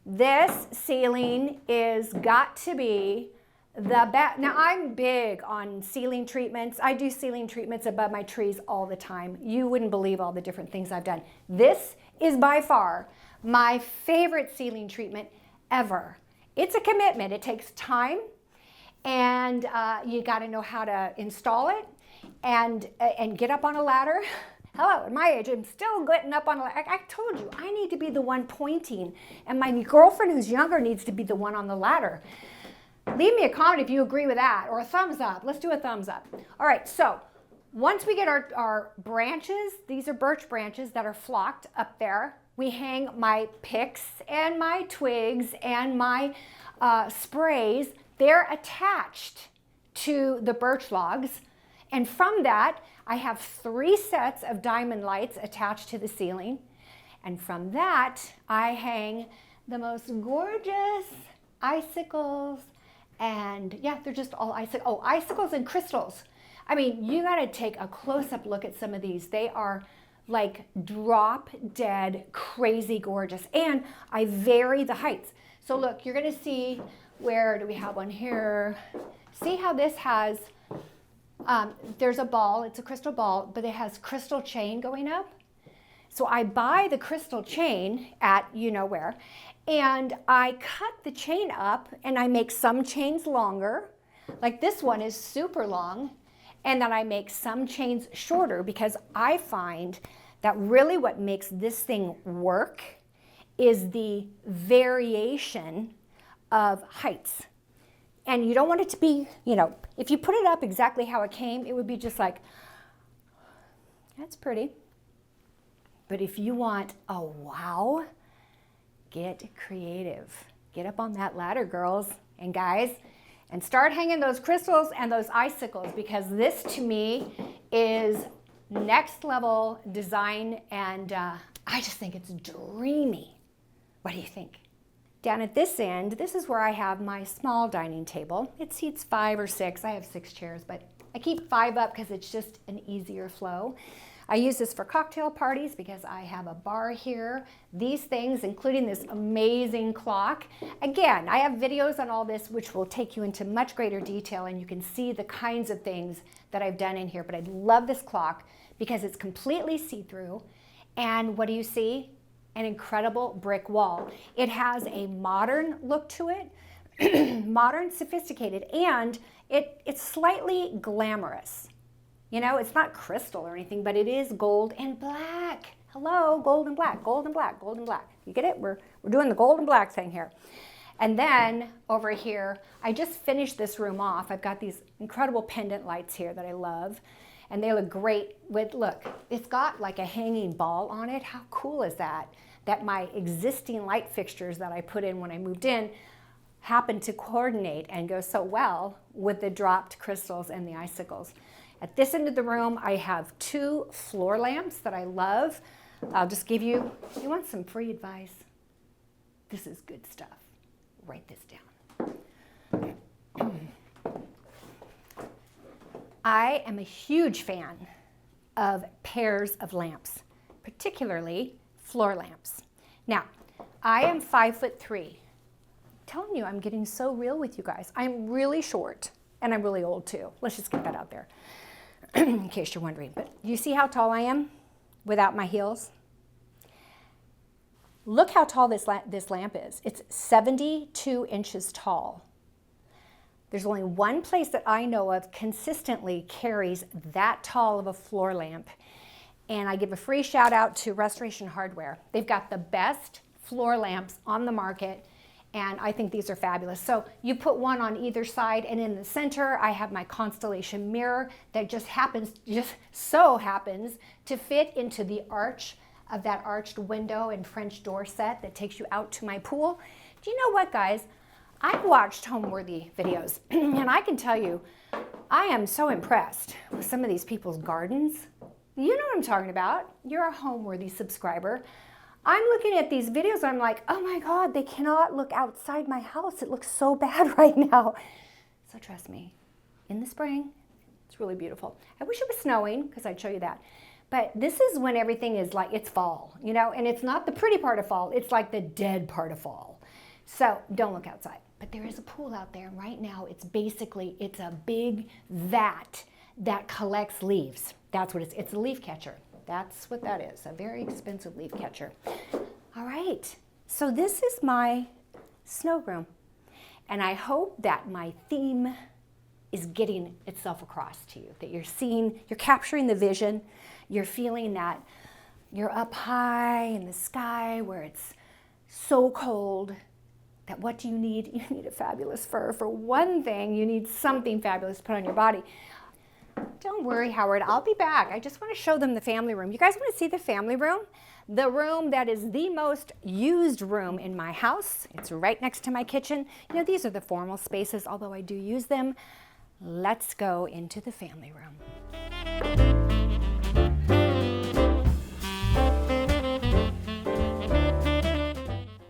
This ceiling is got to be the best. Now, I'm big on ceiling treatments. I do ceiling treatments above my trees all the time. You wouldn't believe all the different things I've done. This is by far my favorite ceiling treatment ever. It's a commitment. It takes time, and you got to know how to install it and get up on a ladder. Hello, at my age, I'm still getting up on a ladder. I told you, I need to be the one pointing, and my girlfriend who's younger needs to be the one on the ladder. Leave me a comment if you agree with that, or a thumbs up. Let's do a thumbs up. All right, so once we get our branches, these are birch branches that are flocked up there. We hang my picks and my twigs and my sprays. They're attached to the birch logs. And from that, I have 3 sets of diamond lights attached to the ceiling. And from that, I hang the most gorgeous icicles. And yeah, they're just all icicles and crystals. I mean, you gotta take a close-up look at some of these. They are like drop dead crazy gorgeous, and I vary the heights. So look, you're gonna see, where do we have one here? See how this has, there's a ball, it's a crystal ball, but it has crystal chain going up. So I buy the crystal chain at you know where, and I cut the chain up and I make some chains longer, like this one is super long, and then I make some chains shorter because I find that really what makes this thing work is the variation of heights. And you don't want it to be, you know, if you put it up exactly how it came, it would be just like, that's pretty. But if you want a wow, get creative. Get up on that ladder, girls and guys, and start hanging those crystals and those icicles, because this to me is next level design, and I just think it's dreamy. What do you think? Down at this end, this is where I have my small dining table. It seats 5 or 6. I have 6 chairs, but I keep 5 up because it's just an easier flow. I use this for cocktail parties because I have a bar here. These things, including this amazing clock. Again, I have videos on all this which will take you into much greater detail, and you can see the kinds of things that I've done in here. But I love this clock because it's completely see-through. And what do you see? An incredible brick wall. It has a modern look to it, modern, sophisticated, and it's slightly glamorous. You know, it's not crystal or anything, but it is gold and black. Hello, gold and black, gold and black, gold and black. You get it? We're doing the gold and black thing here. And then over here, I just finished this room off. I've got these incredible pendant lights here that I love. And they look great with, look, it's got like a hanging ball on it. How cool is that? That my existing light fixtures that I put in when I moved in happen to coordinate and go so well with the dropped crystals and the icicles. At this end of the room, I have 2 floor lamps that I love. I'll just give you want some free advice? This is good stuff. Write this down. I am a huge fan of pairs of lamps, particularly floor lamps. Now, I am 5'3". I'm telling you, I'm getting so real with you guys. I'm really short, and I'm really old too. Let's just get that out there, in case you're wondering. But you see how tall I am without my heels? Look how tall this lamp is. It's 72 inches tall. There's only one place that I know of consistently carries that tall of a floor lamp. And I give a free shout out to Restoration Hardware. They've got the best floor lamps on the market, and I think these are fabulous. So you put one on either side, and in the center I have my Constellation mirror that just so happens to fit into the arch of that arched window and French door set that takes you out to my pool. Do you know what, guys? I've watched home-worthy videos, and I can tell you, I am so impressed with some of these people's gardens. You know what I'm talking about. You're a home-worthy subscriber. I'm looking at these videos, and I'm like, oh my God, they cannot look outside my house. It looks so bad right now. So trust me, in the spring, it's really beautiful. I wish it was snowing, because I'd show you that. But this is when everything is like, it's fall, you know, and it's not the pretty part of fall, it's like the dead part of fall. So don't look outside. But there is a pool out there, and right now it's a big vat that collects leaves. That's what it's a leaf catcher. That's what that is, a very expensive leaf catcher. All right, so this is my snow room. And I hope that my theme is getting itself across to you, that you're capturing the vision, you're feeling that you're up high in the sky where it's so cold, that what do you need? You need a fabulous fur. For one thing, you need something fabulous to put on your body. Don't worry, Howard, I'll be back. I just want to show them the family room. You guys want to see the family room? The room that is the most used room in my house. It's right next to my kitchen. You know, these are the formal spaces, although I do use them. Let's go into the family room.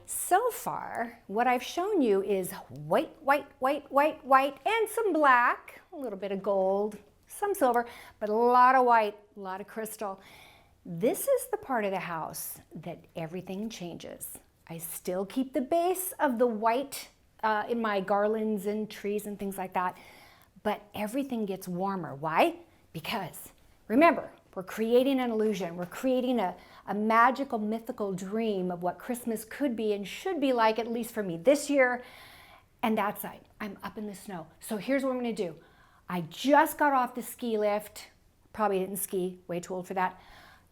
So far, what I've shown you is white, white, white, white, white, and some black, a little bit of gold, some silver, but a lot of white, a lot of crystal. This is the part of the house that everything changes. I still keep the base of the white in my garlands and trees and things like that, but everything gets warmer. Why? Because, remember, we're creating an illusion. We're creating a magical, mythical dream of what Christmas could be and should be like, at least for me this year. And that's it. I'm up in the snow. So here's what I'm going to do. I just got off the ski lift. Probably didn't ski. Way too old for that.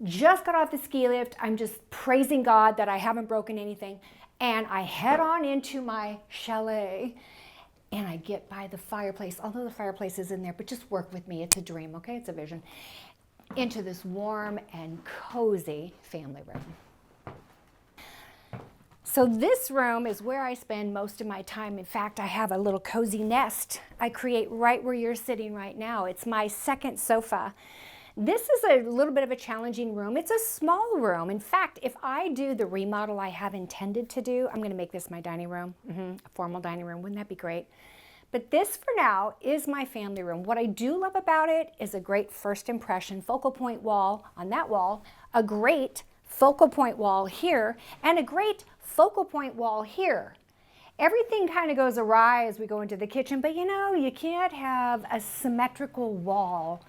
Just got off the ski lift. I'm just praising God that I haven't broken anything. And I head on into my chalet. And I get by the fireplace, although the fireplace is in there, but just work with me. It's a dream, okay? It's a vision. Into this warm and cozy family room. So this room is where I spend most of my time. In fact, I have a little cozy nest I create right where you're sitting right now. It's my second sofa. This is a little bit of a challenging room. It's a small room. In fact, if I do the remodel I have intended to do, I'm going to make this my dining room, a formal dining room. Wouldn't that be great? But this, for now, is my family room. What I do love about it is a great first impression focal point wall on that wall, a great focal point wall here, and a great focal point wall here. Everything kind of goes awry as we go into the kitchen, but you know, you can't have a symmetrical wall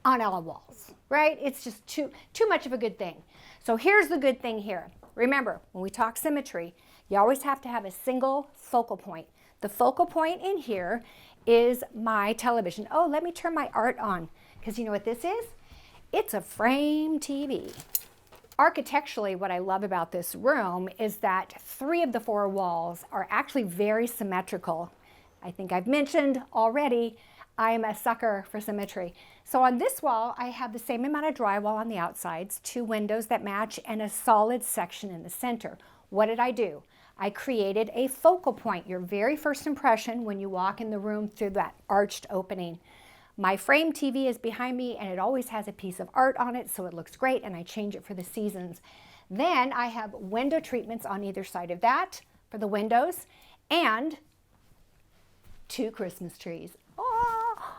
on all walls, right? It's just too much of a good thing. So here's the good thing here. Remember, when we talk symmetry, you always have to have a single focal point. The focal point in here is my television. Oh, let me turn my art on, because you know what this is? It's a frame TV. architecturally, what I love about this room is that 3 of the 4 walls are actually very symmetrical. I think I've mentioned already, I am a sucker for symmetry. So on this wall, I have the same amount of drywall on the outsides, 2 windows that match, and a solid section in the center. What did I do? I created a focal point, your very first impression when you walk in the room through that arched opening. My frame TV is behind me, and it always has a piece of art on it, so it looks great, and I change it for the seasons. Then I have window treatments on either side of that for the windows, and 2 Christmas trees. Oh,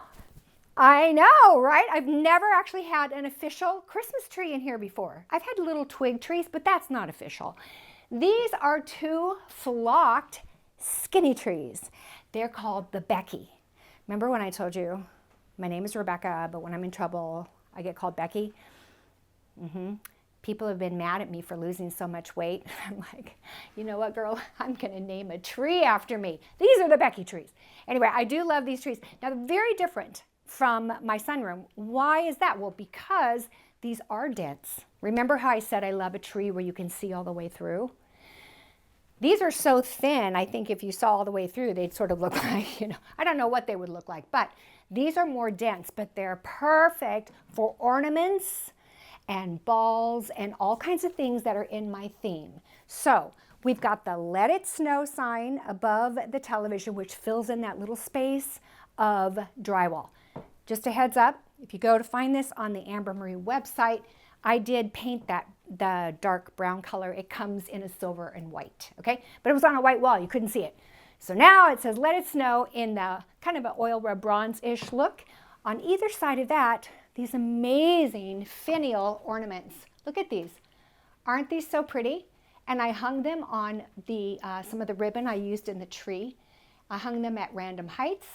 I know, right? I've never actually had an official Christmas tree in here before. I've had little twig trees, but that's not official. These are 2 flocked skinny trees. They're called the Becky. Remember when I told you my name is Rebecca, but when I'm in trouble, I get called Becky? People have been mad at me for losing so much weight. I'm like, you know what, girl? I'm going to name a tree after me. These are the Becky trees. Anyway, I do love these trees. Now, they're very different from my sunroom. Why is that? Well, because these are dense. Remember how I said I love a tree where you can see all the way through? These are so thin, I think if you saw all the way through, they'd sort of look like, I don't know what they would look like, but these are more dense, but they're perfect for ornaments and balls and all kinds of things that are in my theme. So we've got the Let It Snow sign above the television, which fills in that little space of drywall. Just a heads up, if you go to find this on the Amber Marie website, I did paint the dark brown color. It comes in a silver and white, okay? But it was on a white wall, you couldn't see it. So now it says Let It Snow in the kind of an oil rub bronze-ish look. On either side of that, these amazing finial ornaments. Look at these. Aren't these so pretty? And I hung them on the some of the ribbon I used in the tree. I hung them at random heights,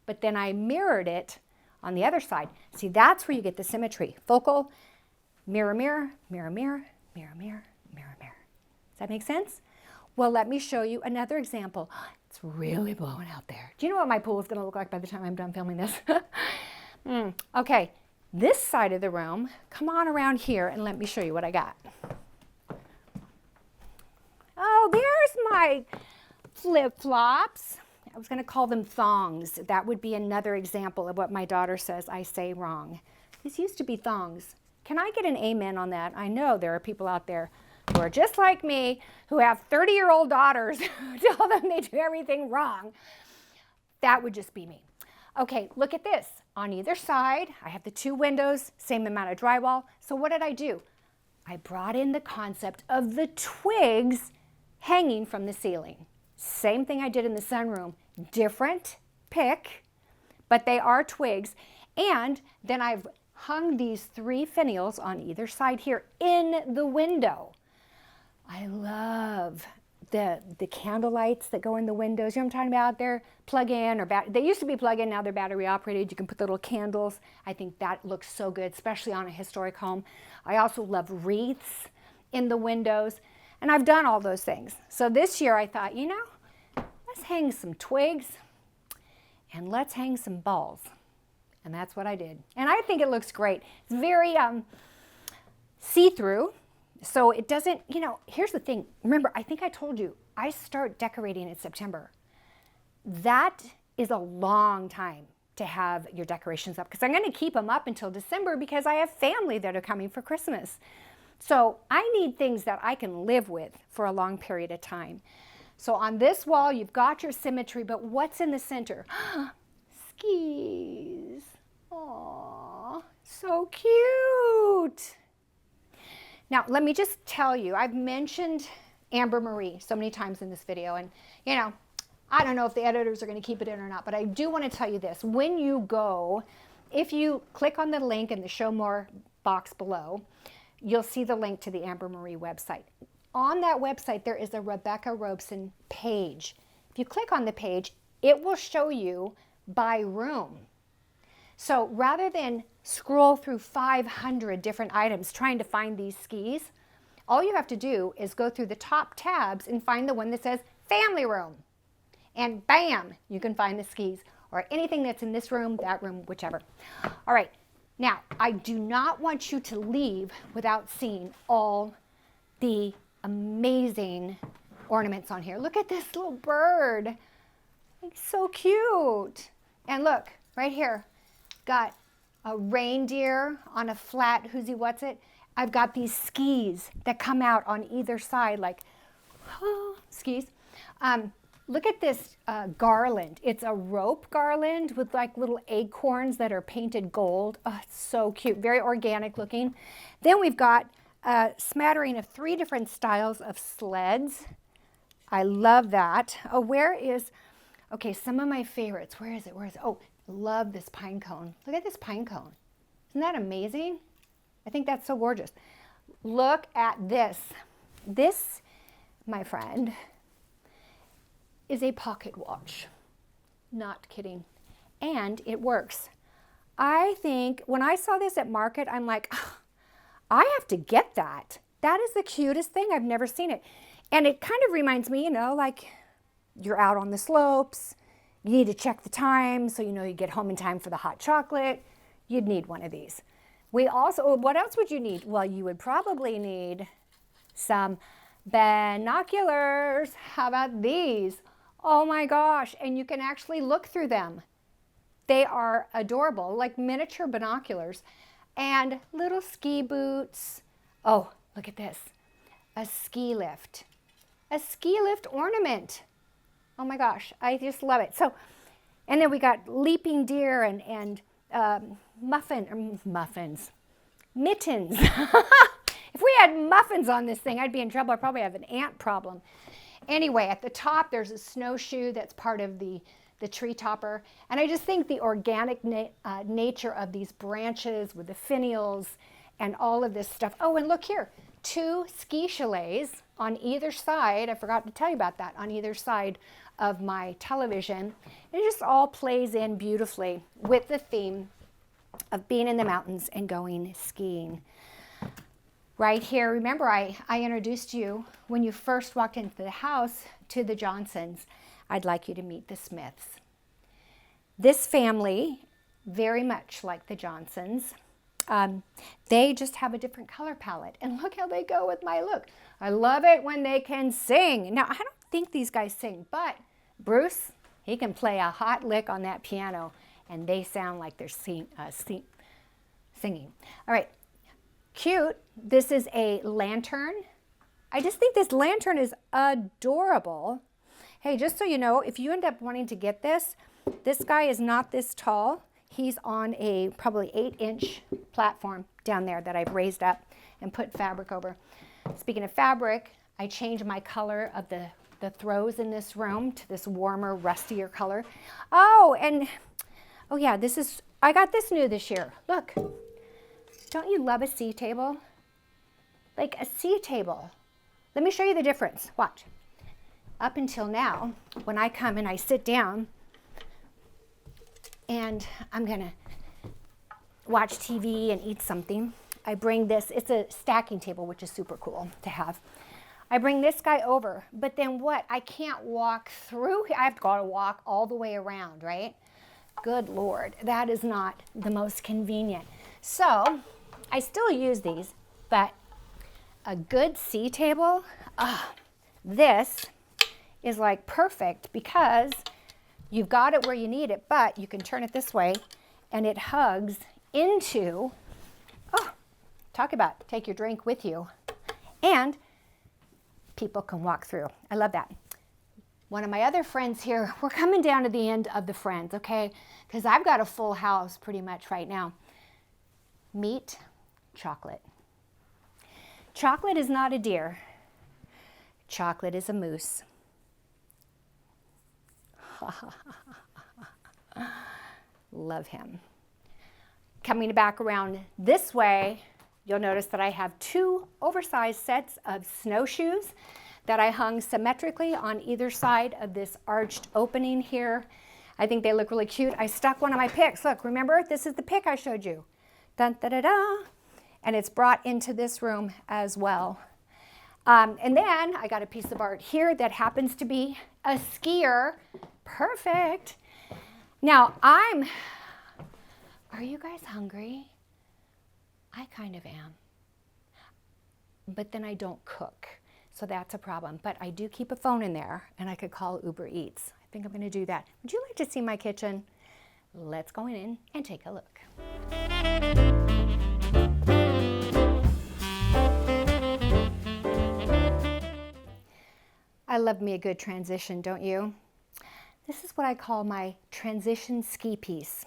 but then I mirrored it on the other side. See, that's where you get the symmetry. Focal, mirror, mirror, mirror, mirror, mirror, mirror, mirror, mirror. Does that make sense? Well, let me show you another example. It's really blowing out there. Do you know what my pool is going to look like by the time I'm done filming this? Okay, this side of the room, come on around here and let me show you what I got. Oh, there's my flip-flops. I was going to call them thongs. That would be another example of what my daughter says I say wrong. These used to be thongs. Can I get an amen on that? I know there are people out there who are just like me, who have 30-year-old daughters who tell them they do everything wrong. That would just be me. Okay, look at this. On either side, I have the 2 windows, same amount of drywall. So what did I do? I brought in the concept of the twigs hanging from the ceiling. Same thing I did in the sunroom. Different pick, but they are twigs. And then I've hung these 3 finials on either side here in the window. I love the candle lights that go in the windows. You know what I'm talking about? They're plug-in or they used to be plug-in, now they're battery operated. You can put the little candles. I think that looks so good, especially on a historic home. I also love wreaths in the windows, and I've done all those things. So this year I thought, let's hang some twigs and let's hang some balls. And that's what I did. And I think it looks great. It's very see-through. So it doesn't, here's the thing. Remember, I think I told you, I start decorating in September. That is a long time to have your decorations up because I'm going to keep them up until December because I have family that are coming for Christmas. So I need things that I can live with for a long period of time. So on this wall, you've got your symmetry, but what's in the center? Skis. Aww, so cute. Now, let me just tell you, I've mentioned Amber Marie so many times in this video, and I don't know if the editors are going to keep it in or not, but I do want to tell you this. When you go, if you click on the link in the Show More box below, you'll see the link to the Amber Marie website. On that website, there is a Rebecca Robeson page. If you click on the page, it will show you by room. So rather than scroll through 500 different items trying to find these skis, all you have to do is go through the top tabs and find the one that says family room. And bam, you can find the skis or anything that's in this room, that room, whichever. All right, Now, I do not want you to leave without seeing all the amazing ornaments on here. Look at this little bird. It's so cute. And look, right here, got a reindeer on a flat whoosie what's it. I've got these skis that come out on either side, like, oh, skis. Look at this garland. It's a rope garland with like little acorns that are painted gold. Oh, it's so cute, very organic looking. Then we've got a smattering of 3 different styles of sleds. I love that. Oh, okay, some of my favorites. Where is it? Oh, love this pine cone. Look at this pine cone. Isn't that amazing? I think that's so gorgeous. Look at this. This, my friend, is a pocket watch. Not kidding. And it works. I think when I saw this at market, I'm like, oh, I have to get that. That is the cutest thing. I've never seen it. And it kind of reminds me, like you're out on the slopes. You need to check the time so you get home in time for the hot chocolate. You'd need one of these. What else would you need? Well, you would probably need some binoculars. How about these? Oh my gosh, and you can actually look through them. They are adorable, like miniature binoculars. And little ski boots. Oh, look at this. A ski lift. A ski lift ornament. Oh my gosh, I just love it. So, and then we got leaping deer and mittens. If we had muffins on this thing, I'd be in trouble. I'd probably have an ant problem. Anyway, at the top, there's a snowshoe that's part of the tree topper. And I just think the organic nature of these branches with the finials and all of this stuff. Oh, and look here, 2 ski chalets on either side. I forgot to tell you about that, on either side of my television. It just all plays in beautifully with the theme of being in the mountains and going skiing. Right here, remember I introduced you when you first walked into the house to the Johnsons. I'd like you to meet the Smiths. This family, very much like the Johnsons, they just have a different color palette. And look how they go with my look. I love it when they can sing. Now, I don't think these guys sing, but Bruce, he can play a hot lick on that piano, and they sound like they're singing. All right. Cute. This is a lantern. I just think this lantern is adorable. Hey, just so you know, if you end up wanting to get this guy is not this tall. He's on a probably 8-inch platform down there that I've raised up and put fabric over. Speaking of fabric, I changed my color of the throws in this room to this warmer, rustier color. Oh yeah, I got this new this year. Look. Don't you love a sea table? Like a sea table. Let me show you the difference. Watch. Up until now, when I come and I sit down and I'm gonna watch TV and eat something, I bring this, it's a stacking table, which is super cool to have. I bring this guy over, but then what? I can't walk through, I have to go to walk all the way around, right? Good Lord, that is not the most convenient. So, I still use these, but a good sea table, this is like perfect because you've got it where you need it, but you can turn it this way and it hugs into, talk about take your drink with you, and people can walk through. I love that. One of my other friends here, we're coming down to the end of the friends, okay? Because I've got a full house pretty much right now. Meet chocolate. Chocolate is not a deer. Chocolate is a moose. Love him. Coming back around this way, you'll notice that I have 2 oversized sets of snowshoes that I hung symmetrically on either side of this arched opening here. I think they look really cute. I stuck one of my picks. Look, remember, this is the pick I showed you. Dun, da, da, da. And it's brought into this room as well. And then I got a piece of art here that happens to be a skier. Perfect. Now are you guys hungry? I kind of am. But then I don't cook, so that's a problem. But I do keep a phone in there, and I could call Uber Eats. I think I'm going to do that. Would you like to see my kitchen? Let's go in and take a look. I love me a good transition, don't you? This is what I call my transition ski piece.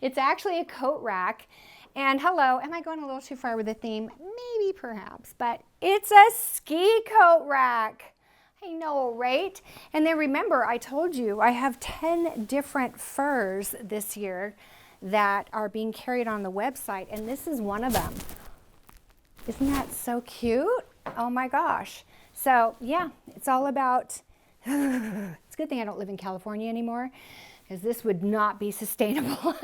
It's actually a coat rack. And hello, am I going a little too far with the theme? Maybe, perhaps, but it's a ski coat rack. I know, right? And then remember, I told you I have 10 different furs this year that are being carried on the website, and this is one of them. Isn't that so cute? Oh my gosh. So yeah, it's all about, it's a good thing I don't live in California anymore, because this would not be sustainable.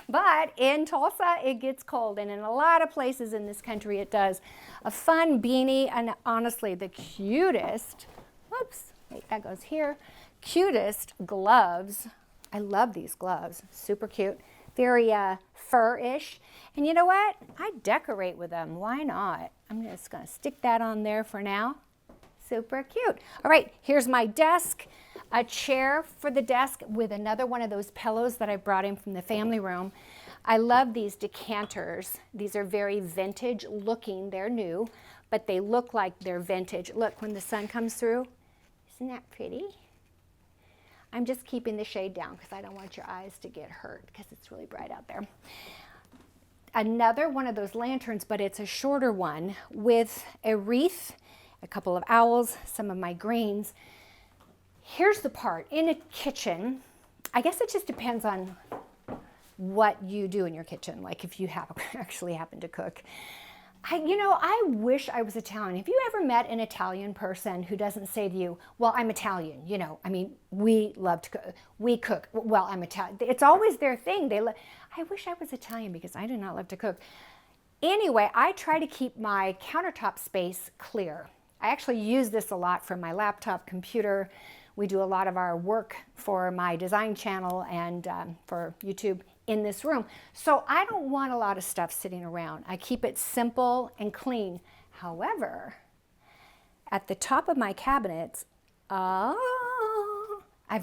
But in Tulsa, it gets cold, and in a lot of places in this country it does. A fun beanie, and honestly, the cutest, whoops, wait, that goes here, cutest gloves. I love these gloves, super cute, very fur-ish. And you know what? I decorate with them, why not? I'm just gonna stick that on there for now. Super cute. All right, here's my desk, a chair for the desk with another one of those pillows that I brought in from the family room. I love these decanters. These are very vintage looking. They're new, but they look like they're vintage. Look, when the sun comes through, isn't that pretty? I'm just keeping the shade down because I don't want your eyes to get hurt because it's really bright out there. Another one of those lanterns, but it's a shorter one with a wreath, a couple of owls, some of my greens. Here's the part, in a kitchen, I guess it just depends on what you do in your kitchen, like if you actually happen to cook. I wish I was Italian. Have you ever met an Italian person who doesn't say to you, well, I'm Italian, we love to cook, we cook, well, I'm Italian. It's always their thing. I wish I was Italian because I do not love to cook. Anyway, I try to keep my countertop space clear. I actually use this a lot for my laptop computer. We do a lot of our work for my design channel and for YouTube in this room. So I don't want a lot of stuff sitting around. I keep it simple and clean. However, at the top of my cabinets, I've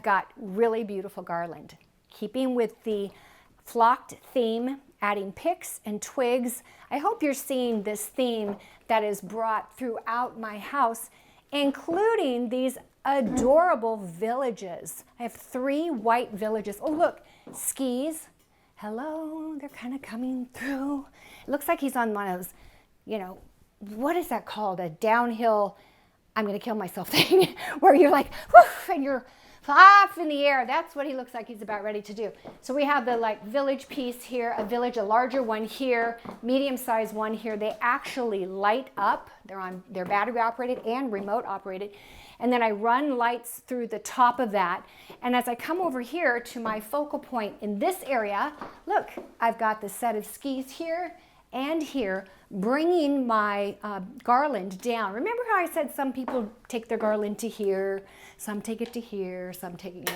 got really beautiful garland. Keeping with the flocked theme, adding picks and twigs. I hope you're seeing this theme that is brought throughout my house, including these adorable villages. I have 3 white villages. Oh, look, skis. Hello, they're kind of coming through. It looks like he's on one of those, what is that called? A downhill, I'm going to kill myself thing, where you're like, whoosh, and you're off in the air. That's what he looks like he's about ready to do. So we have the village piece here, a larger one here, medium-sized one here. They actually light up. They're battery operated and remote operated. And then I run lights through the top of that. And as I come over here to my focal point in this area, look, I've got the set of skis here and here, bringing my garland down. Remember how I said some people take their garland to here, some take it to here, some take it,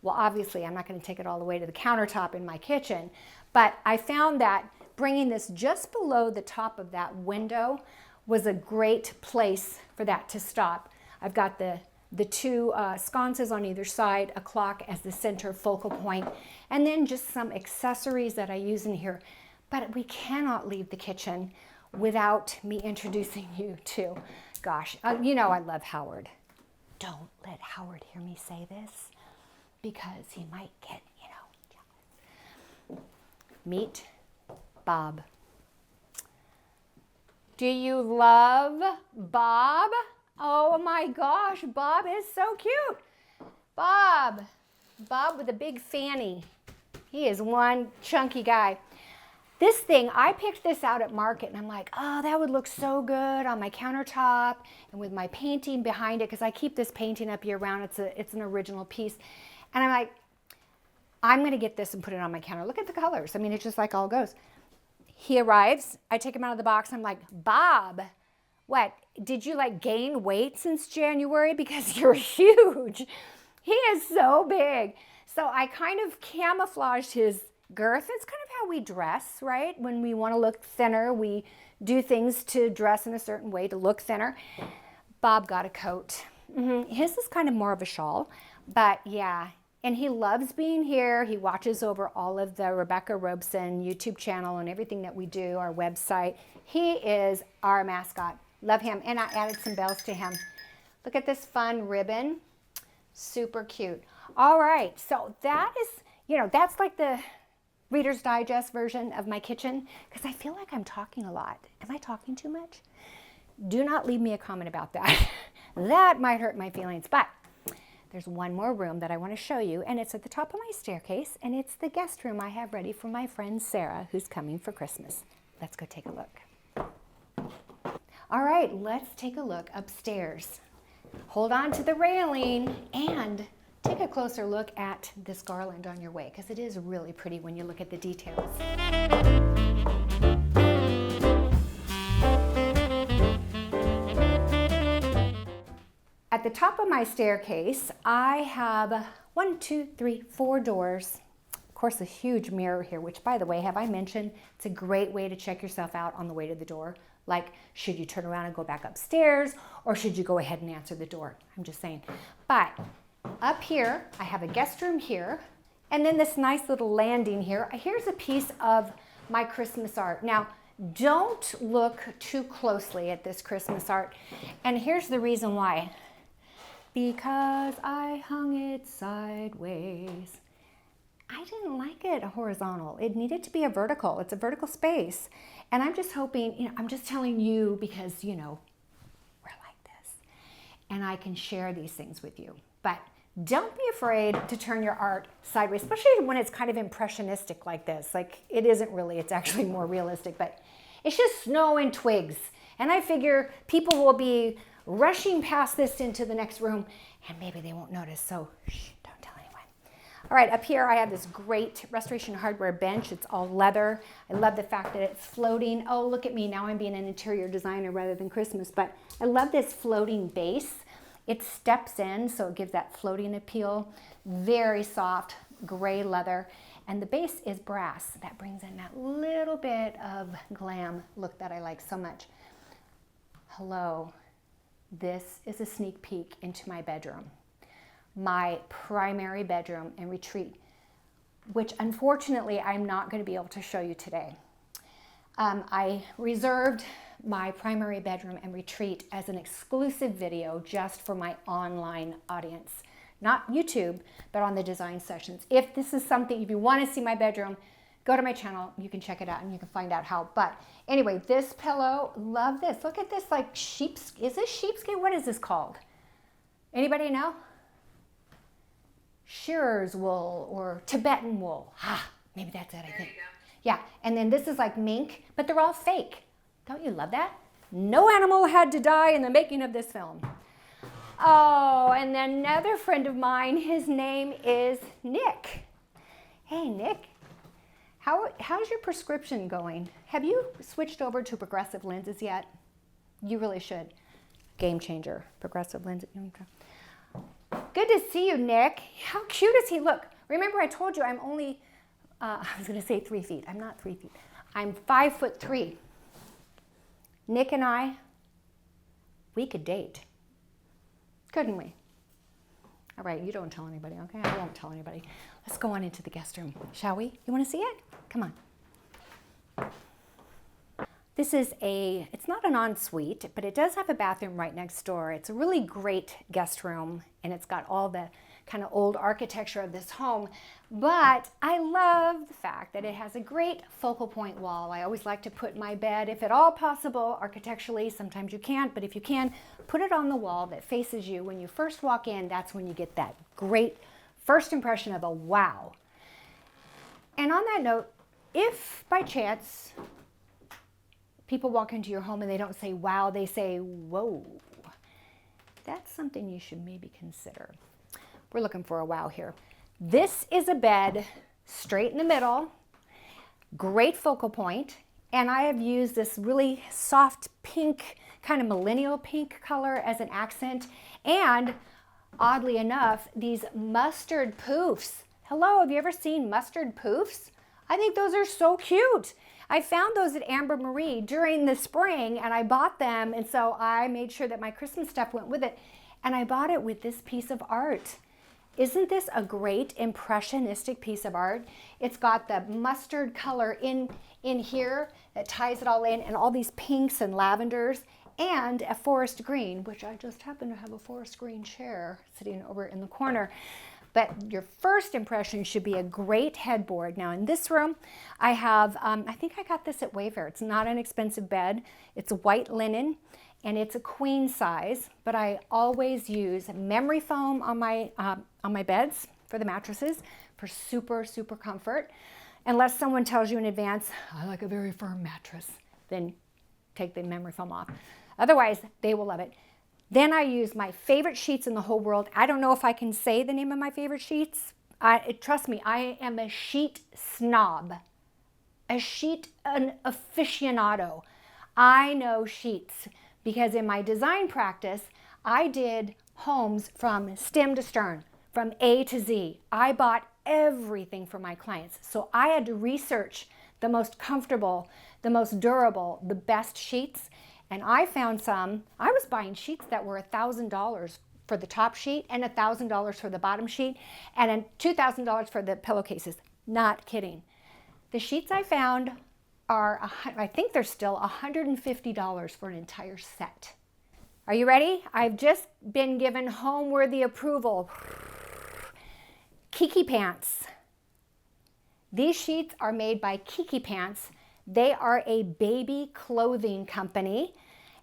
Well, obviously, I'm not going to take it all the way to the countertop in my kitchen. But I found that bringing this just below the top of that window was a great place for that to stop. I've got the 2 sconces on either side, a clock as the center focal point, and then just some accessories that I use in here. But we cannot leave the kitchen without me introducing you to, I love Howard. Don't let Howard hear me say this because he might get, jealous. Meet Bob. Do you love Bob? Oh my gosh, Bob is so cute. Bob with a big fanny. He is one chunky guy. This thing, I picked this out at market, and I'm like, oh, that would look so good on my countertop and with my painting behind it, because I keep this painting up year round. It's an original piece. And I'm like, I'm going to get this and put it on my counter. Look at the colors. I mean, it's just like all goes. He arrives. I take him out of the box. I'm like, Bob, what? Did you gain weight since January? Because you're huge. He is so big. So I kind of camouflaged his girth. It's kind of how we dress, right? When we want to look thinner, we do things to dress in a certain way to look thinner. Bob got a coat. His is kind of more of a shawl, but yeah. And he loves being here. He watches over all of the Rebecca Robeson YouTube channel and everything that we do, our website. He is our mascot. Love him. And I added some bells to him. Look at this fun ribbon. Super cute. All right, so that is, that's like the Reader's Digest version of my kitchen, because I feel like I'm talking a lot. Am I talking too much? Do not leave me a comment about that. That might hurt my feelings, but there's one more room that I want to show you, and it's at the top of my staircase, and it's the guest room I have ready for my friend Sarah, who's coming for Christmas. Let's go take a look. All right, let's take a look upstairs. Hold on to the railing and take a closer look at this garland on your way, because it is really pretty when you look at the details. At the top of my staircase, I have 4 doors. Of course, a huge mirror here, which, by the way, have I mentioned, it's a great way to check yourself out on the way to the door. Like, should you turn around and go back upstairs, or should you go ahead and answer the door? I'm just saying. But up here, I have a guest room here, and then this nice little landing here. Here's a piece of my Christmas art. Now, don't look too closely at this Christmas art, and here's the reason why. Because I hung it sideways. I didn't like it horizontal. It needed to be a vertical. It's a vertical space. And I'm just hoping, I'm just telling you because, we're like this. And I can share these things with you. But don't be afraid to turn your art sideways, especially when it's kind of impressionistic like this. Like, it isn't really, it's actually more realistic, but it's just snow and twigs. And I figure people will be rushing past this into the next room, and maybe they won't notice, so shh, don't tell anyone. All right, up here I have this great Restoration Hardware bench. It's all leather. I love the fact that it's floating. Oh, look at me, now I'm being an interior designer rather than Christmas, but I love this floating base. It steps in, so it gives that floating appeal. Very soft gray leather, and the base is brass. That brings in that little bit of glam look that I like so much. Hello. This is a sneak peek into my bedroom, my primary bedroom and retreat, which unfortunately I'm not going to be able to show you today. I reserved my primary bedroom and retreat as an exclusive video just for my online audience, not YouTube, but on the design sessions. If this is something, if you want to see my bedroom, go to my channel, you can check it out and you can find out how. But anyway, this pillow, love this. Look at this, like sheepskin. Is this sheepskin? What is this called? Anybody know? Shearer's wool or Tibetan wool. Maybe that's it, I think. Yeah, and then this is like mink, but they're all fake. Don't you love that? No animal had to die in the making of this film. Oh, and then another friend of mine, his name is Nick. Hey, Nick. How's your prescription going? Have you switched over to progressive lenses yet? You really should. Game changer, progressive lenses. Good to see you, Nick. How cute does he look? Remember, I told you I'm only, I was going to say 3 feet. I'm not 3 feet. I'm 5'3". Nick and I, we could date. Couldn't we? All right, you don't tell anybody, okay? I won't tell anybody. Let's go on into the guest room, shall we? You want to see it? Come on. This is it's not an ensuite, but it does have a bathroom right next door. It's a really great guest room, and it's got all the kind of old architecture of this home. But I love the fact that it has a great focal point wall. I always like to put my bed, if at all possible, architecturally. Sometimes you can't, but if you can, put it on the wall that faces you. When you first walk in, that's when you get that great first impression of a wow. And on that note, if by chance people walk into your home and they don't say wow, they say whoa, that's something you should maybe consider. We're looking for a wow here. This is a bed straight in the middle, great focal point, and I have used this really soft pink, kind of millennial pink color as an accent, and oddly enough, these mustard poofs. Hello, have you ever seen mustard poofs? I think those are so cute. I found those at Amber Marie during the spring and I bought them, and so I made sure that my Christmas stuff went with it, and I bought it with this piece of art. Isn't this a great impressionistic piece of art? It's got the mustard color in here that ties it all in, and all these pinks and lavenders, and a forest green, which I just happen to have a forest green chair sitting over in the corner. But your first impression should be a great headboard. Now in this room, I have, I think I got this at Wayfair. It's not an expensive bed. It's white linen and it's a queen size, but I always use memory foam on my beds for the mattresses for super, super comfort. Unless someone tells you in advance, I like a very firm mattress, then take the memory foam off. Otherwise, they will love it. Then I use my favorite sheets in the whole world. I don't know if I can say the name of my favorite sheets. Trust me, I am a sheet snob, an aficionado. I know sheets because in my design practice, I did homes from stem to stern, from A to Z. I bought everything for my clients. So I had to research the most comfortable, the most durable, the best sheets. And I found some, I was buying sheets that were $1,000 for the top sheet and $1,000 for the bottom sheet and then $2,000 for the pillowcases. Not kidding. The sheets I found are, I think they're still $150 for an entire set. Are you ready? I've just been given home-worthy approval. Kiki Pants. These sheets are made by Kiki Pants. They are a baby clothing company,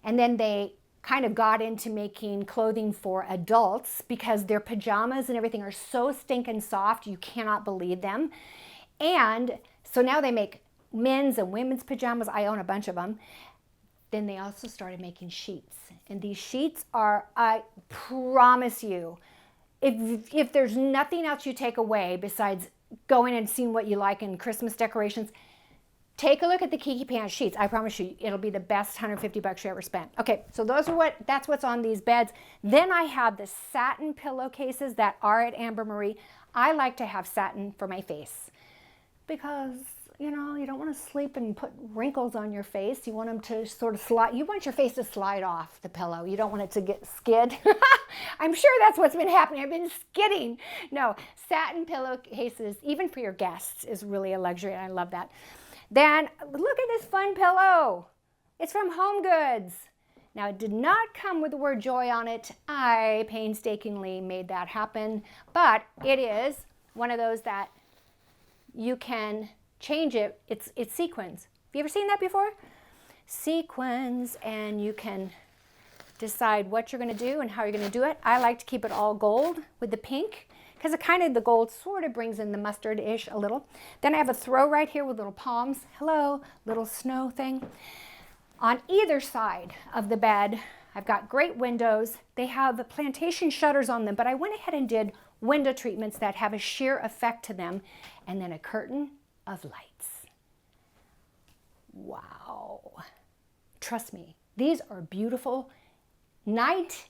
and then they kind of got into making clothing for adults because their pajamas and everything are so stinking soft, you cannot believe them. And so now they make men's and women's pajamas. I own a bunch of them. Then they also started making sheets. And these sheets are, I promise you, if there's nothing else you take away besides going and seeing what you like in Christmas decorations, take a look at the Kiki Pants sheets. I promise you, it'll be the best $150 you ever spent. Okay, so that's what's on these beds. Then I have the satin pillowcases that are at Amber Marie. I like to have satin for my face because, you know, you don't want to sleep and put wrinkles on your face. You want them to sort of slide. You want your face to slide off the pillow. You don't want it to get skid. I'm sure that's what's been happening. I've been skidding. No, satin pillowcases, even for your guests, is really a luxury, and I love that. Then look at this fun pillow. It's from Home Goods. Now it did not come with the word joy on it. I painstakingly made that happen, but it is one of those that you can change it. It's sequins. Have you ever seen that before? Sequins, and you can decide what you're going to do and how you're going to do it. I like to keep it all gold with the pink, because the gold sort of brings in the mustard-ish a little. Then I have a throw right here with little palms. Hello, little snow thing. On either side of the bed, I've got great windows. They have plantation shutters on them, but I went ahead and did window treatments that have a sheer effect to them, and then a curtain of lights. Wow. Trust me, these are beautiful night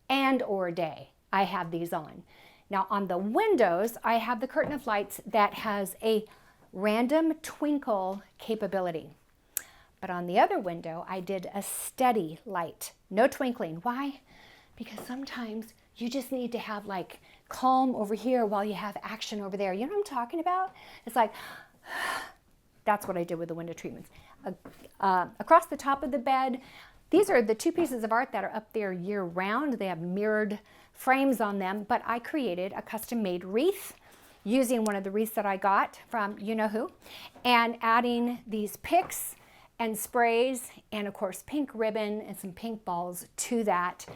and or day. I have these on. Now on the windows, I have the curtain of lights that has a random twinkle capability. But on the other window, I did a steady light, no twinkling. Why? Because sometimes you just need to have like calm over here while you have action over there. You know what I'm talking about? It's like, that's what I did with the window treatments. Across the top of the bed, these are the two pieces of art that are up there year round. They have mirrored frames on them, but I created a custom-made wreath using one of the wreaths that I got from you-know-who, and adding these picks and sprays and, of course, pink ribbon and some pink balls to that.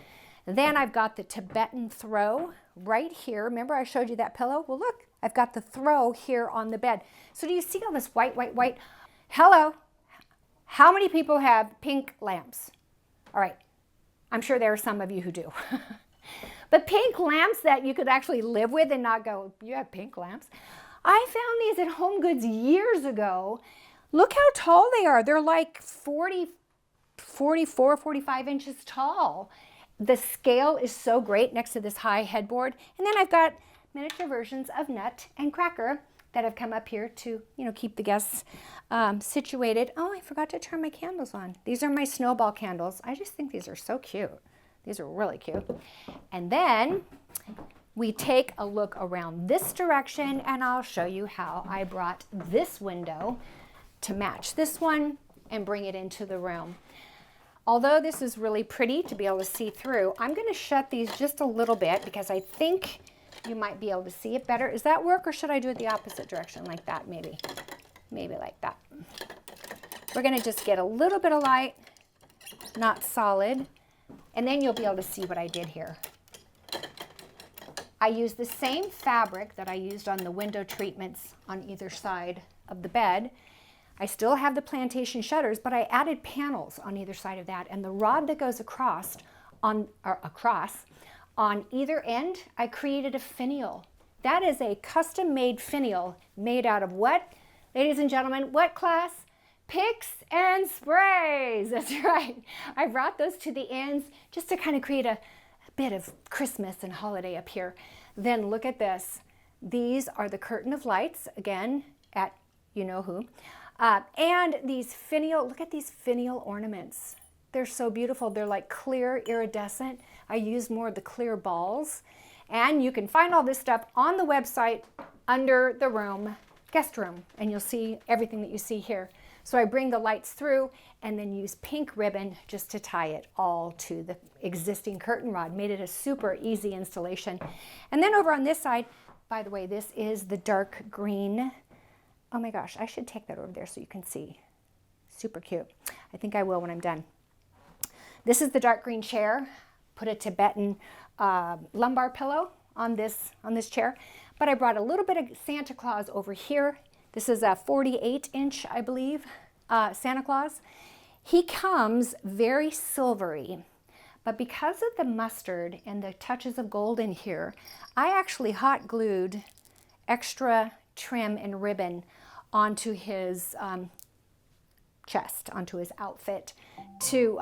Then I've got the Tibetan throw right here. Remember I showed you that pillow? Well, look, I've got the throw here on the bed. So do you see all this white, white, white? Hello, how many people have pink lamps? All right, I'm sure there are some of you who do. But pink lamps that you could actually live with and not go, you have pink lamps? I found these at Home Goods years ago. Look how tall they are. They're like 44, 45 inches tall. The scale is so great next to this high headboard. And then I've got miniature versions of Nut and Cracker that have come up here to, keep the guests situated. Oh, I forgot to turn my candles on. These are my snowball candles. I just think these are so cute. These are really cute. And then we take a look around this direction, and I'll show you how I brought this window to match this one and bring it into the room. Although this is really pretty to be able to see through, I'm going to shut these just a little bit because I think you might be able to see it better. Does that work, or should I do it the opposite direction like that maybe? Maybe like that. We're going to just get a little bit of light, not solid, and then you'll be able to see what I did here. I used the same fabric that I used on the window treatments on either side of the bed. I still have the plantation shutters, but I added panels on either side of that, and the rod that goes across on either end, I created a finial. That is a custom-made finial made out of what? Ladies and gentlemen, what class? Picks and sprays. That's right. I brought those to the ends just to kind of create a bit of Christmas and holiday up here. Then look at this. These are the curtain of lights, again, at you-know-who. And these finial, look at these finial ornaments. They're so beautiful. They're like clear iridescent. I use more of the clear balls. And you can find all this stuff on the website under the room, guest room, and you'll see everything that you see here. So I bring the lights through and then use pink ribbon just to tie it all to the existing curtain rod. Made it a super easy installation. And then over on this side, by the way, this is the dark green. Oh my gosh, I should take that over there so you can see. Super cute. I think I will when I'm done. This is the dark green chair. Put a Tibetan lumbar pillow on this chair. But I brought a little bit of Santa Claus over here. This is a 48-inch, I believe, Santa Claus. He comes very silvery, but because of the mustard and the touches of gold in here, I actually hot glued extra trim and ribbon onto his chest, onto his outfit to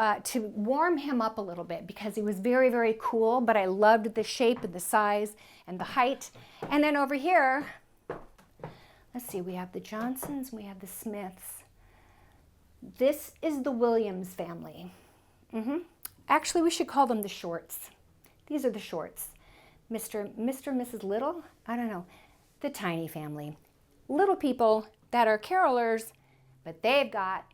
warm him up a little bit because he was very, very cool, but I loved the shape and the size and the height. And then over here, let's see, we have the Johnsons, we have the Smiths. This is the Williams family. Actually, we should call them the Shorts. These are the Shorts. Mr. and Mrs. Little, I don't know, the Tiny family. Little people that are carolers, but they've got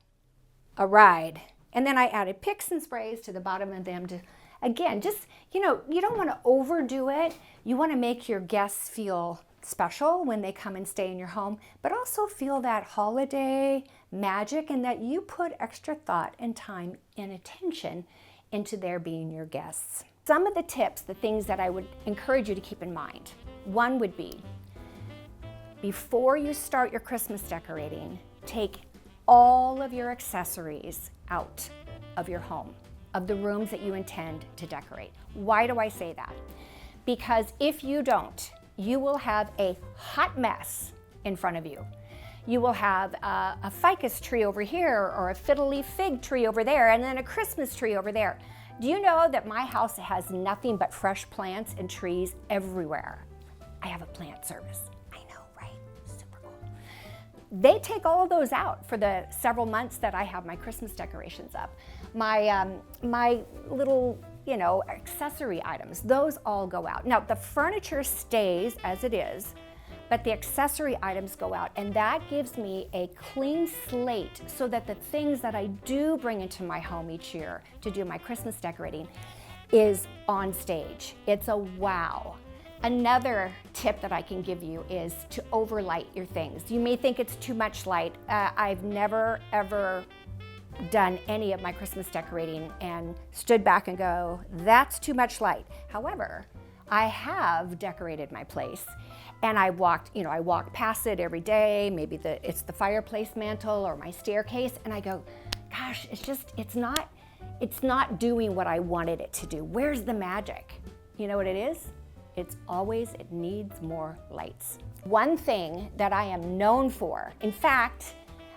a ride. And then I added picks and sprays to the bottom of them to, again, just, you don't want to overdo it. You want to make your guests feel special when they come and stay in your home, but also feel that holiday magic and that you put extra thought and time and attention into their being your guests. Some of the tips, the things that I would encourage you to keep in mind. One would be, before you start your Christmas decorating, take all of your accessories out of your home, of the rooms that you intend to decorate. Why do I say that? Because if you don't, you will have a hot mess in front of you. You will have a ficus tree over here or a fiddle leaf fig tree over there and then a Christmas tree over there. Do you know that my house has nothing but fresh plants and trees everywhere? I have a plant service. I know, right? Super cool. They take all of those out for the several months that I have my Christmas decorations up. My little, accessory items, those all go out. Now, the furniture stays as it is, but the accessory items go out, and that gives me a clean slate so that the things that I do bring into my home each year to do my Christmas decorating is on stage. It's a wow. Another tip that I can give you is to overlight your things. You may think it's too much light. I've never, ever done any of my Christmas decorating and stood back and go, that's too much light. However, I have decorated my place and I walk past it every day. Maybe it's the fireplace mantel or my staircase, and I go, gosh, it's not doing what I wanted it to do. Where's the magic? You know what it is? It needs more lights. One thing that I am known for, in fact,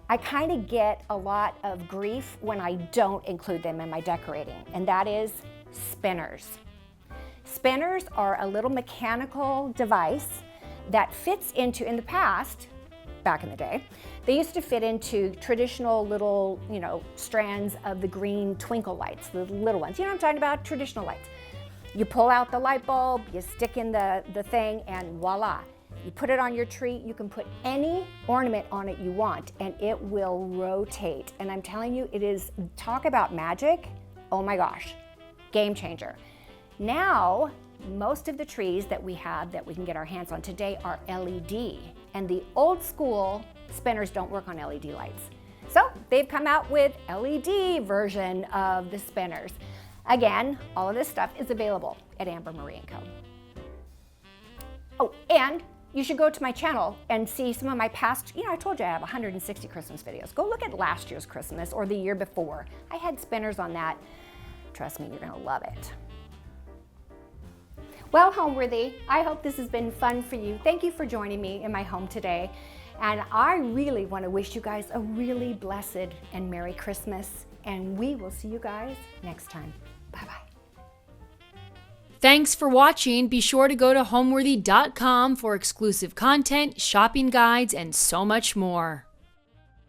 I kind of get a lot of grief when I don't include them in my decorating, and that is spinners. Spinners are a little mechanical device that fits into, in the past, back in the day, they used to fit into traditional little, strands of the green twinkle lights, the little ones. You know what I'm talking about? Traditional lights. You pull out the light bulb, you stick in the thing, and voila. You put it on your tree. You can put any ornament on it you want, and it will rotate. And I'm telling you, it is, talk about magic. Oh my gosh, game changer. Now, most of the trees that we have that we can get our hands on today are LED, and the old school spinners don't work on LED lights. So they've come out with LED version of the spinners. Again, all of this stuff is available at Amber Marie & Co. Oh, and you should go to my channel and see some of my past, I told you I have 160 Christmas videos. Go look at last year's Christmas or the year before. I had spinners on that. Trust me, you're gonna love it. Well, Homeworthy, I hope this has been fun for you. Thank you for joining me in my home today. And I really want to wish you guys a really blessed and Merry Christmas. And we will see you guys next time. Bye-bye. Thanks for watching. Be sure to go to homeworthy.com for exclusive content, shopping guides, and so much more.